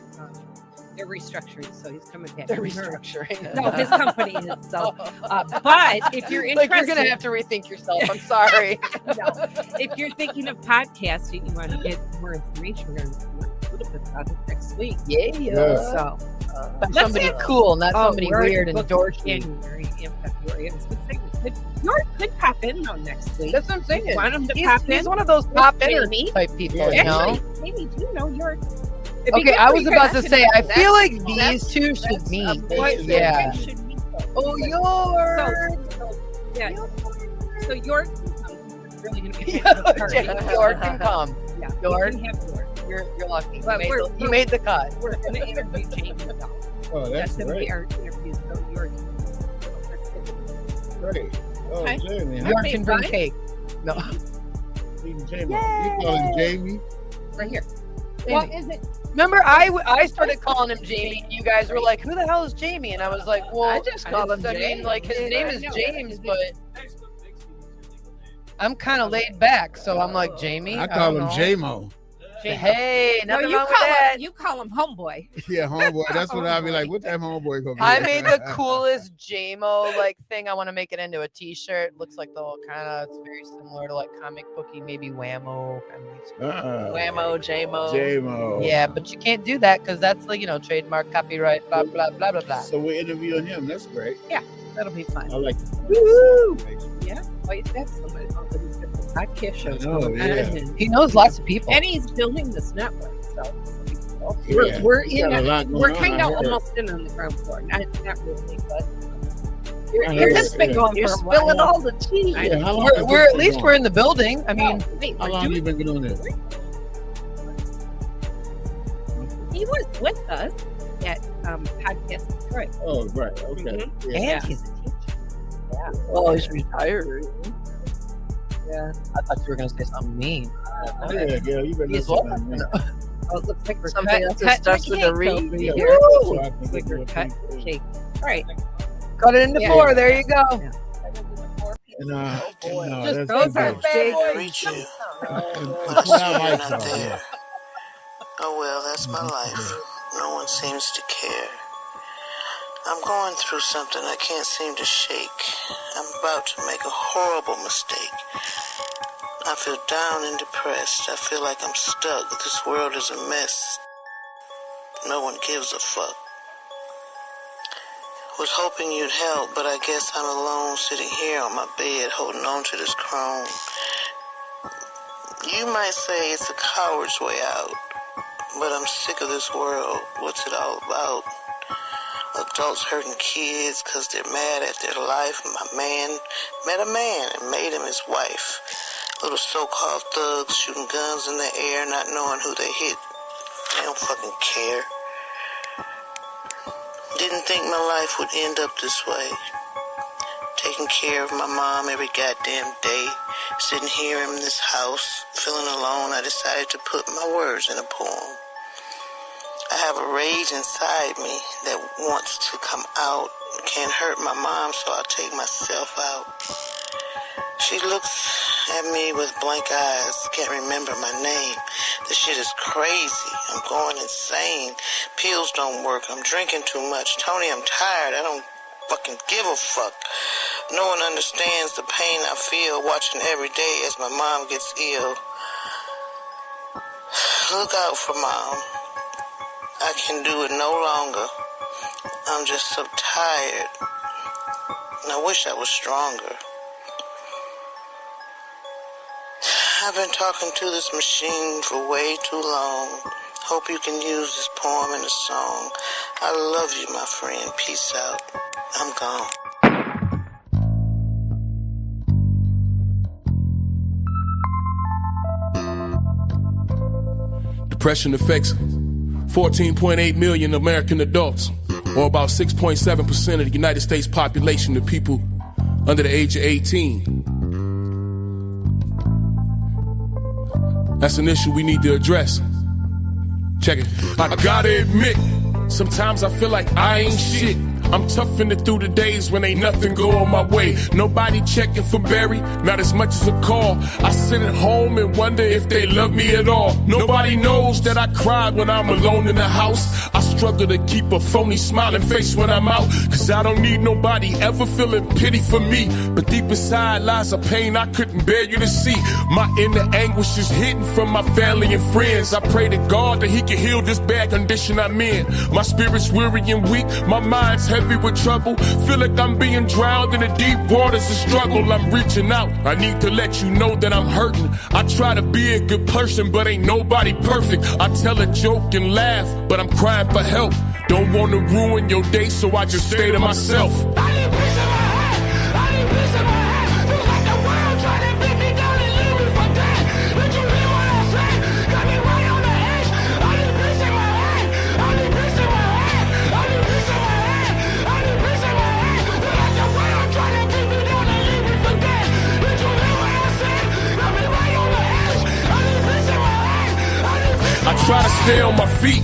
they're restructuring, so he's coming back. They're restructuring. No, his company is so. But if you're interested, Like you're gonna have to rethink yourself. I'm sorry. no, if you're thinking of podcasting, you want to get more information, we're going to work a little bit about it next week. Yeah. So. But Let's somebody see. cool, not somebody we're weird and booked dorky. January and February. I was gonna say, could pop in though next week. That's what I'm saying. Want him to He's, pop he's in? one of those pop inner Jamie? type people, Yeah. you know? Actually, maybe do you know you're. Okay, I was about to say, I feel like these two should that's meet. amazing. Yeah. Should meet though. Oh, Yorg! So, yeah. So you're really gonna be Yorg can come. Yeah, Yorg. you can have yours. You're lucky. But You made the cut. We're gonna interview Jamie though. Oh, that's Gonna be great. our interview. So you're. Great. Oh, Okay. Jamie. Yorg Okay, can bring fine. cake. No. Jamie. You call him Jamie? Right here. Jamie. What is it? Remember, I started calling him Jamie. You guys were like, "Who the hell is Jamie?" And I was like, "Well, I just call him I mean, Jamie. like his name is I know. James, but I'm kind of laid back, so I'm like Jamie. I call don't him know. J-Mo. Hey, No, nothing you wrong with call that. him. You call him homeboy. Yeah, homeboy. That's what I'll be like. What that homeboy gonna be? I made the coolest JMO like thing. I want to make it into a T-shirt. Looks like the kind of. It's very similar to like comic booky, maybe Whammo. Kind of Whammo, J-Mo. J-Mo. Yeah, but you can't do that because that's like trademark, copyright, blah blah blah blah blah. So we're interviewing him. That's great. That'll be fun. I like Woo! Yeah. Why is that somebody? Oh, but he's got the podcast shows I know, going on, yeah. and- He knows lots of people. and he's building this network. So Yeah. we're He's in. got a it. lot going We're on, kind I of heard. almost in on the ground floor. Not really, but I you're heard, just been yeah. going You're for a spilling while. all the tea. I Yeah, how long has We're this at been least going? we're in the building. I mean, Wait, How we're long doing- you been doing this? He was with us at Podcast Detroit. Oh, right. Okay. Mhm. Yeah. and he's a teacher. Well, he's retired. Yeah, I thought you were gonna say something mean. Yeah, girl, you been He's listening what? to me. Oh, it looks like we're Something else that cutting starts with a cake re. over Yeah, here. so I think Like it's we're real cutting pretty. cake. All right. Cut it into Yeah. four. There you go. And, no, Just that's those good. are big. Reach you, And but I put see out you're lights not on, there. yeah. Oh well, that's my life. No one seems to care. I'm going through something I can't seem to shake. I'm about to make a horrible mistake. I feel down and depressed. I feel like I'm stuck. This world is a mess. No one gives a fuck. Was hoping you'd help, but I guess I'm alone sitting here on my bed holding on to this crone. You might say it's a coward's way out, but I'm sick of this world. What's it all about? Adults hurting kids because they're mad at their life. My man met a man and made him his wife. Little so-called thugs shooting guns in the air, not knowing who they hit. They don't fucking care. Didn't think my life would end up this way. Taking care of my mom every goddamn day. Sitting here in this house, feeling alone, I decided to put my words in a poem. I have a rage inside me that wants to come out. Can't hurt my mom, so I'll take myself out. She looks at me with blank eyes, can't remember my name. This shit is crazy. I'm going insane. Pills don't work. I'm drinking too much. Tony, I'm tired. I don't fucking give a fuck. No one understands the pain I feel watching every day as my mom gets ill. Look out for Mom. I can do it no longer. I'm just so tired. And I wish I was stronger. I've been talking to this machine for way too long. Hope you can use this poem in a song. I love you, my friend. Peace out. I'm gone. Depression affects 14.8 million American adults, or about 6.7% of the United States population of people under the age of 18. That's an issue we need to address. Check it. I gotta admit, sometimes I feel like I ain't shit. I'm toughing it through the days when ain't nothing going my way. Nobody checking for Barry, not as much as a call. I sit at home and wonder if they love me at all. Nobody knows that I cried when I'm alone in the house. I struggle to keep a phony smiling face when I'm out, cause I don't need nobody ever feeling pity for me. But deep inside lies a pain I couldn't bear you to see. My inner anguish is hidden from my family and friends. I pray to God that he can heal this bad condition I'm in. My spirit's weary and weak, my mind's heavy with trouble. Feel like I'm being drowned in the deep waters of struggle. I'm reaching out, I need to let you know that I'm hurting. I try to be a good person, but ain't nobody perfect. I tell a joke and laugh, but I'm crying for help. Don't want to ruin your day, so I just stay to myself. I try to stay on my feet,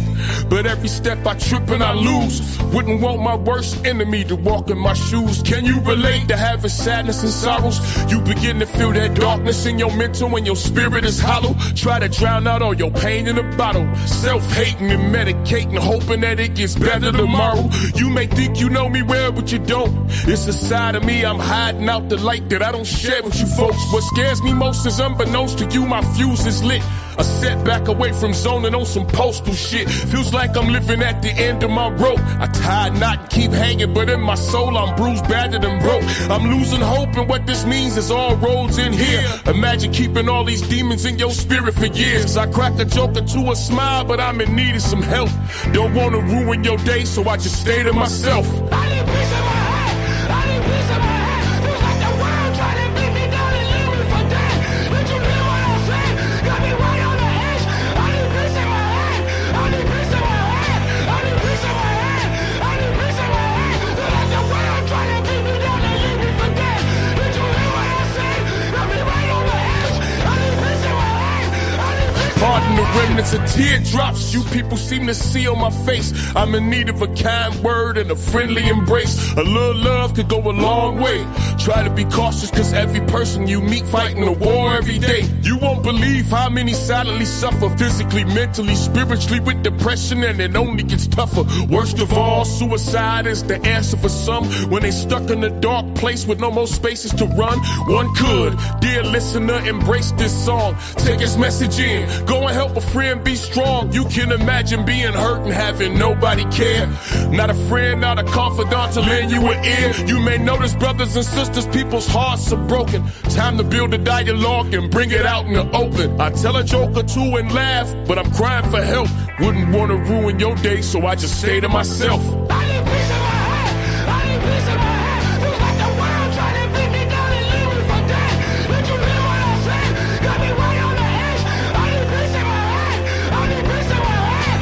but every step I trip and I lose. Wouldn't want my worst enemy to walk in my shoes. Can you relate to having sadness and sorrows? You begin to feel that darkness in your mental when your spirit is hollow. Try to drown out all your pain in a bottle. Self-hating and medicating, hoping that it gets better tomorrow. You may think you know me well, but you don't. It's a side of me I'm hiding out, the light that I don't share with you folks. What scares me most is unbeknownst to you, my fuse is lit. A setback away from zoning on some postal shit. Feels like I'm living at the end of my rope. I tie a knot and keep hanging, but in my soul I'm bruised, battered and broke. I'm losing hope, and what this means is all roads in here. Imagine keeping all these demons in your spirit for years. I crack a joke or two, a smile, but I'm in need of some help. Don't wanna ruin your day, so I just stay to myself. I need peace in my head. I need peace in my head. Feels like the world trying to beat me down and leave me for dead. Did you hear what I said? Got me right on the edge. I need peace in my head. I need peace in my head. I need peace in my head. I need peace in my head. Feel like the world trying to beat me down and leave me for dead. Did you hear what I said? Got me right on the edge. I need peace in my head. I need peace. Pardon the remnants of teardrops you people seem to see on my face. I'm in need of a kind word and a friendly embrace. A little love could go a long way. Try to be cautious, cause every person you meet fighting a war every day. You won't believe how many silently suffer physically, mentally, spiritually with depression, and it only gets tougher. Worst of all, suicide is the answer for some when they stuck in a dark place with no more spaces to run. One could, dear listener, embrace this song. Take its message in. Go and help a friend be strong. You can imagine being hurt and having nobody care. Not a friend, not a confidant to lend you an ear. You may notice, brothers and sisters, people's hearts are broken. Time to build a dialogue and bring it out in the open. I tell a joke or two and laugh, but I'm crying for help. Wouldn't want to ruin your day, so I just stay to myself. I need peace in my head. I need peace in my head. Feels like the world trying to beat me down and leave me for dead. Did you hear what I said? Got me right on the edge. I need peace in my head. I need peace in my head.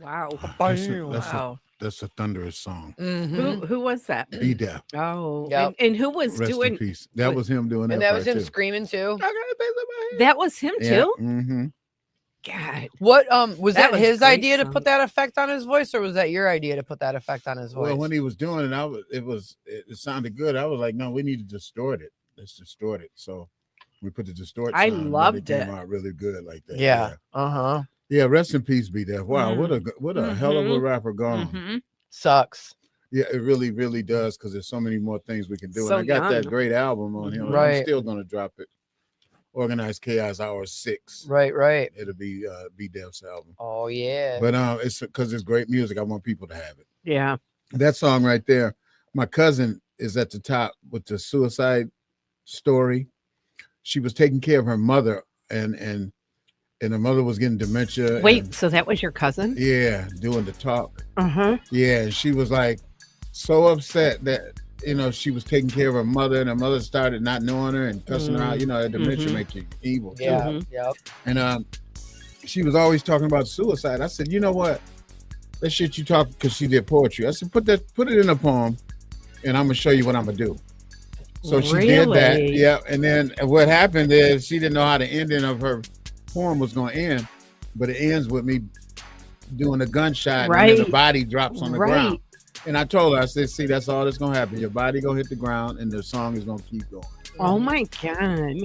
Wow. That's a thunderous song. Who was that? Be Deaf. Oh, Yep. and who was Rest doing in peace. That was him doing that. And that was part, him too. screaming too. that was him Yeah. too? Mm-hmm. God. What was That that was his great idea to song. put that effect on his voice, or was that your idea to put that effect on his voice? Well, when he was doing it, it sounded good. I was like, no, we need to distort it. Let's distort it. So we put the distort. I sound, and loved it. Came it. out really good like that. yeah. Uh-huh. Yeah. Rest in peace, Be Deaf. Wow, what a hell of a rapper gone. Mm-hmm. Sucks. Yeah, it really, really does, because there's so many more things we can do. So and I got that young. great album on him. Right. I'm still gonna drop it. Organized Chaos Hour 6. Right. It'll be Be Deaf's album. Oh yeah. But it's because it's great music. I want people to have it. Yeah. That song right there. My cousin is at the top with the suicide story. She was taking care of her mother, and her mother was getting dementia. Wait, and, so that was your cousin? yeah, doing the talk. Uh-huh. Yeah, and she was like so upset that she was taking care of her mother, and her mother started not knowing her and cussing her out. Dementia make you evil. Too. yeah. Mhm. Yep. And she was always talking about suicide. I said, you know what? That shit you talk, because she did poetry. I said, put it in a poem, and I'm gonna show you what I'm gonna do. So she did that. Really? Yeah. And then what happened is she didn't know how the ending of her poem was gonna end, but it ends with me doing a gunshot, and then Right. the body drops on the Right. ground. And I told her, I said, see, that's all that's gonna happen. Your body gonna hit the ground, and the song is gonna keep going. Oh my God.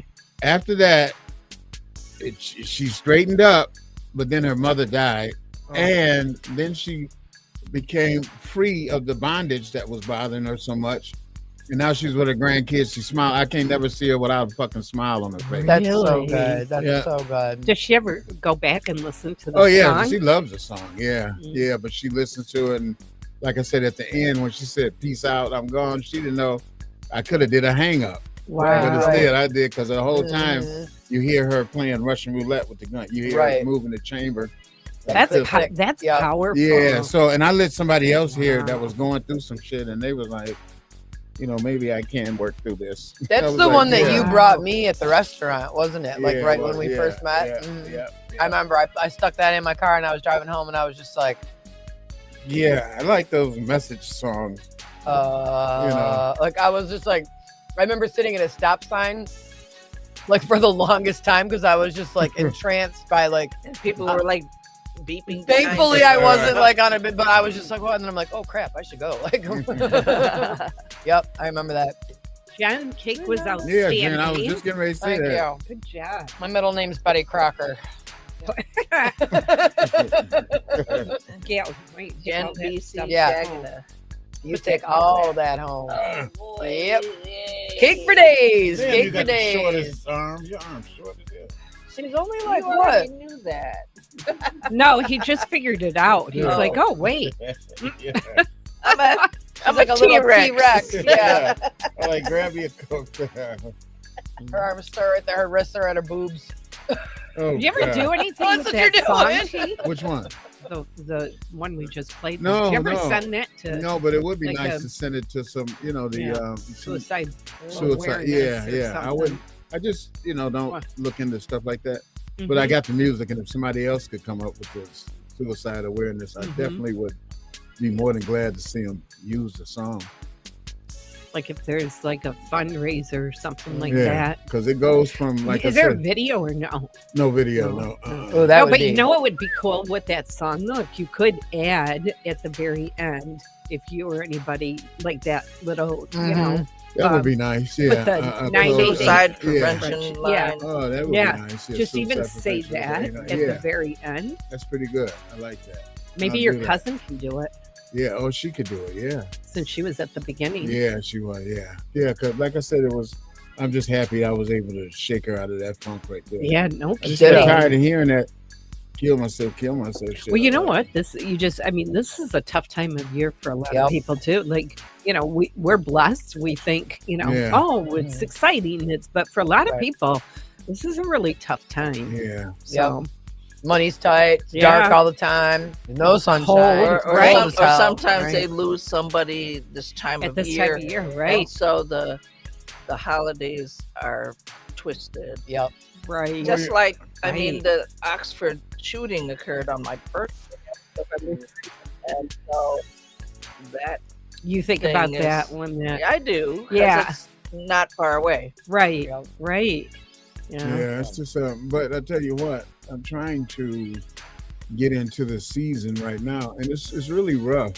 After that, she straightened up, but then her mother died, and then she became free of the bondage that was bothering her so much. And now she's with her grandkids. She smiled. I can't never see her without a fucking smile on her face. That's so Really? good. That's Yeah. so good. Does she ever go back and listen to the Oh yeah, song? she loves the song. Yeah, yeah. But she listens to it, and like I said at the end when she said "Peace out, I'm gone," she didn't know I could have did a hang up, Wow. but instead I did, because the whole time Mhm. you hear her playing Russian roulette with the gun. You hear Right. her moving the chamber. That's Click. that's Yeah. powerful. Yeah. So, and I let somebody else hear that Wow. was going through some shit, and they was like, maybe I can work through this. I That's was the like, one that yeah. you brought me at the restaurant, wasn't it? Like Yeah, right well, when we yeah, first met. Yeah, Mhm. yeah, I remember I stuck that in my car and I was driving home and I was just like, yeah. I like those message songs. like I was just like, I remember sitting at a stop sign, like for the longest time because I was just like entranced by like. People were like beeping. Thankfully, I wasn't like on a bit, but I was just like, what? And then I'm like, oh crap, I should go. Like, yep, I remember that. Jen Cake was Yeah, outstanding. Jen, I was just getting ready to say Thank that. you. Good job. My middle name's Betty Crocker. Yeah, wait, take Jen all that BC stuff Yeah. home. You take all that home. Yep. Cake Cake for days. Damn, Cake you for got the days. shortest arms. Your arms short as hell. She's only You like already what? knew that. No, he just figured it out. He was No. like, oh, wait. Yeah. I'm like a a little T-Rex. T-Rex. Yeah. I like grab me a coke. Her arms are right there. Her wrists are at her boobs. Oh, Did you ever God. do anything That's with what that you're song, doing. T? Which one? The one we just played. No, Did you ever no. send that to No, but it would be like nice a- to send it to some, the Yeah. some suicide? suicide. awareness Yeah, or yeah. I something? wouldn't. I just, don't What? look into stuff like that. But I Mhm. got the music, and if somebody else could come up with this suicide awareness, I Mhm. definitely would be more than glad to see them use the song. Like if there's like a fundraiser or something like Yeah, that. because it goes from, like Is I there a said, video or no? no video, No. no. Oh, that No, would but be. you know what would be cool with that song though? If you could add at the very end, if you or anybody like that little, Mhm. That would be nice. Yeah, with the a 98 close- Suicide yeah. prevention line. Yeah. Oh, that would Yeah, be nice. Yeah, just even suicide say prevention that is at very the nice. very end. Yeah, that's pretty good. I like that. Maybe I'll your do that. cousin can do it Yeah. Oh, she could do it. Yeah. since she was at the beginning. Yeah, she was. Yeah. Yeah. Because, like I said, I'm just happy I was able to shake her out of that funk right there. Yeah, no I just kidding. got tired of hearing that kill myself shit. Well, you know what? This is a tough time of year for a lot Yep. of people too. Like, we're blessed. We think, Yeah. oh, it's exciting. But for a lot of Right. people, this is a really tough time. Yeah. So Money's tight. It's Yeah. dark all the time. No sunshine. Cold, Or, Cold right. as or hell. sometimes Right. they lose somebody this time at of this year. time of year, And right? so the holidays are twisted. Yep. Right. Just like, I mean, Right. the Oxford shooting occurred on my birthday. November 3rd. And so that You think thing about is- that one. That I do. 'cause Yeah. it's not far away. right, right. Yeah. Yeah, it's just but I tell you what, I'm trying to get into the season right now, and it's really rough.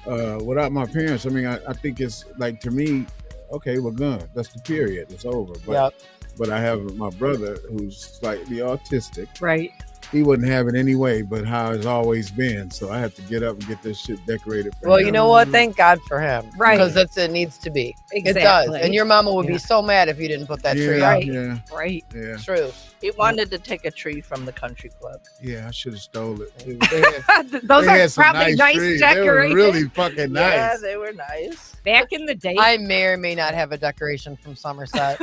Without my parents, I mean, I think it's like, to me, okay, we're gone. That's the period. It's over. But I have my brother who's slightly autistic. Right. He wouldn't have it anyway, but how it's always been. So I have to get up and get this shit decorated for Well, him. you know what? Thank God for him. Right. Because it needs to be. Exactly. It does. And your mama would Yeah. be so mad if you didn't put that tree Yeah, up. yeah, Right. yeah, True. He wanted to take a tree from the country club. yeah. I should have stole it. They had, Those they are had some probably nice trees. They were decorations. really fucking nice. Yeah, they were nice. Back in the day, I may or may not have a decoration from Somerset.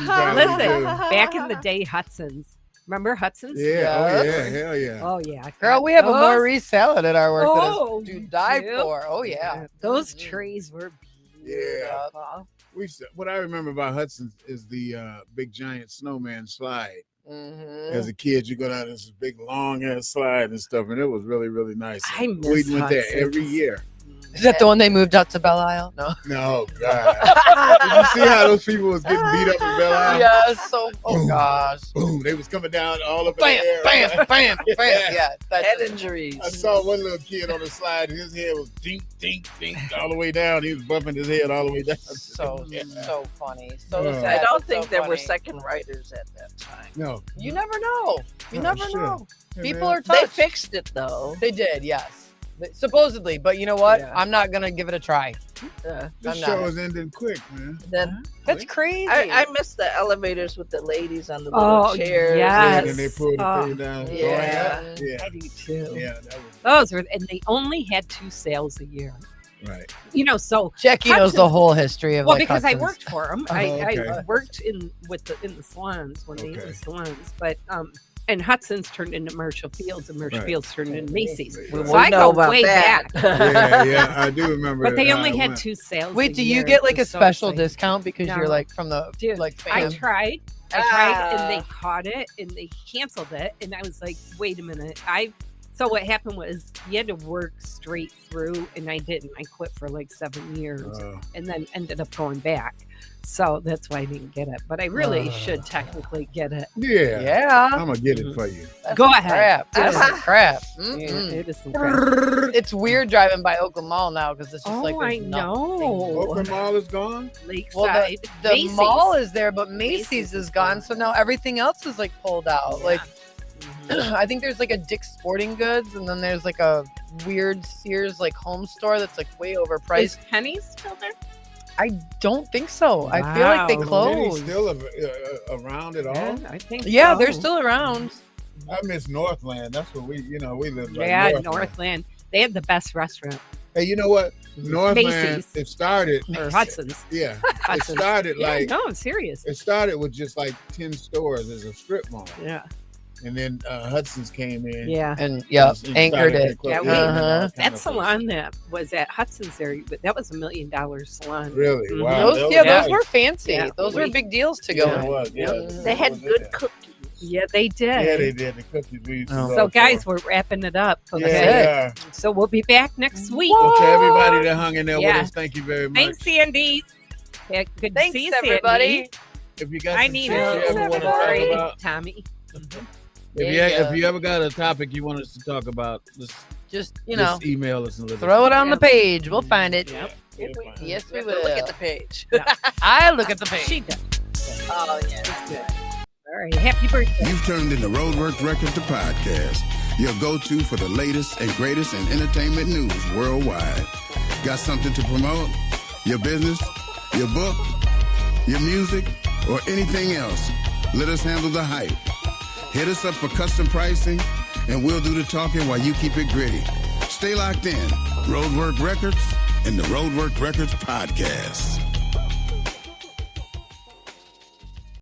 probably listen, do. back in the day, Hudson's. Remember Hudson's? Yeah, oh Yes. yeah, hell yeah. Oh yeah. Girl, we have a Maurice salad at our work Oh, that is to you die do? for. Oh, yeah. Those Mhm. trees were Yeah. beautiful. What I remember about Hudson is the big giant snowman slide. Mhm. As a kid, you go down this big long ass slide and stuff, and it was really, really nice. I We miss went there Hudson's. every year. Is that the one they moved out to Belle Isle? No. No, God. Did you see how those people was getting beat up in Belle Isle? Yes. So, oh Boom. gosh. Boom. They was coming down all up in Bam, the air. bam, bam, bam. Yeah. Head That's injuries. I saw one little kid on the slide, and his head was dink, dink, dink all the way down. He was bumping his head all the way down. so funny. So Yeah. sad, I don't but think so there were funny. second riders at that time. No. You never know. You Oh, never shit. know. Hey, People man. are They touched. fixed it though. They did, yes. Supposedly, but you know what? Yeah. I'm not gonna give it a try. Uh, This I'm show not. is ending quick, man. then That's crazy. I miss the elevators with the ladies on the little Oh, chairs. yeah. And then they pulled the Oh. thing down. Yeah. Going up. Yeah. I do too. Yeah, that was Those were, and they only had 2 sales a year. right. You know, so Jackie knows the Hudson's- whole history of well, like because I Hudson's. worked for them. Oh, okay. I worked in the salons when they Okay. were salons, but and Hudson's turned into Marshall Fields, and Marshall Right. Fields turned into Macy's. We So will I know go about way that. back. Yeah, yeah, I do remember. But they how only it had went. 2 sales. a Wait, do you year. get It like a was so special exciting. discount because No. you're like from the Dude, like I fam? tried, and they caught it, and they canceled it, and I was like, wait a minute, So what happened was you had to work straight through, and I didn't. I quit for like 7 years, and then ended up going back. So that's why I didn't get it. But I really should technically get it. Yeah. Yeah. I'm gonna get it for you. That's Go some ahead. Crap. That's Yeah. some crap. Yeah, Mm-mm. it is some crap. It's weird driving by Oakland Mall now because it's just Oh, like I there's know. Oakland Mall is gone. Lakeside. Well, the Macy's. mall is there, but Macy's, Macy's is is gone. gone. So now everything else is like pulled out. Yeah. Like Mhm. I think there's like a Dick's Sporting Goods, and then there's like a weird Sears like home store that's like way Is overpriced. Penny still there? I don't think so. I feel like they Wow. Penny's closed. still around at all. Yeah, I think Yeah, so. they're still around. I miss Northland. That's where we live. Right Yeah, Northland. Northland. They had the best restaurant. Hey, you know what? Northland. Macy's. It started. Or Hudson's. Yeah, it Hudson's. started Yeah, like no, I'm serious. it started with just like 10 stores as a strip mall, Yeah. and then Hudson's came in. Yeah. And yeah, and anchored started it. to close- Yeah, we- and then all Uh-huh. kind That of salon that was at Hudson's area, but that was $1 million salon. Really? Mhm. Wow. Those, that yeah, was those nice. were fancy. Yeah. Those were big deals to go Yeah, in. it was. Yeah, They had good cookies. Yeah, they did. Yeah, they did. The cookies we used to Oh. go So, for. guys, we're wrapping it up. Yeah, Okay. yeah. So we'll be back next week. So to everybody that hung in there Yeah. with us, thank you very much. Thanks, Sandy. Yeah, good Thanks, to see you, everybody. Sandy. If you got I some need shit you ever want to talk a about, Tommy. if you ever got a topic you want us to talk about, Just you know, just email us and let us throw know. it on the page. We'll find it. Yep. We'll find it. Yes, we Look will. at the page. I look at the page. She does. Oh yeah. All right. Happy birthday. You've turned into Roadwork Records, the podcast, your go-to for the latest and greatest in entertainment news worldwide. Got something to promote? Your business? Your book? Your music? Or anything else? Let us handle the hype. Hit us up for custom pricing, and we'll do the talking while you keep it gritty. Stay locked in. Roadwork Records and the Roadwork Records podcast.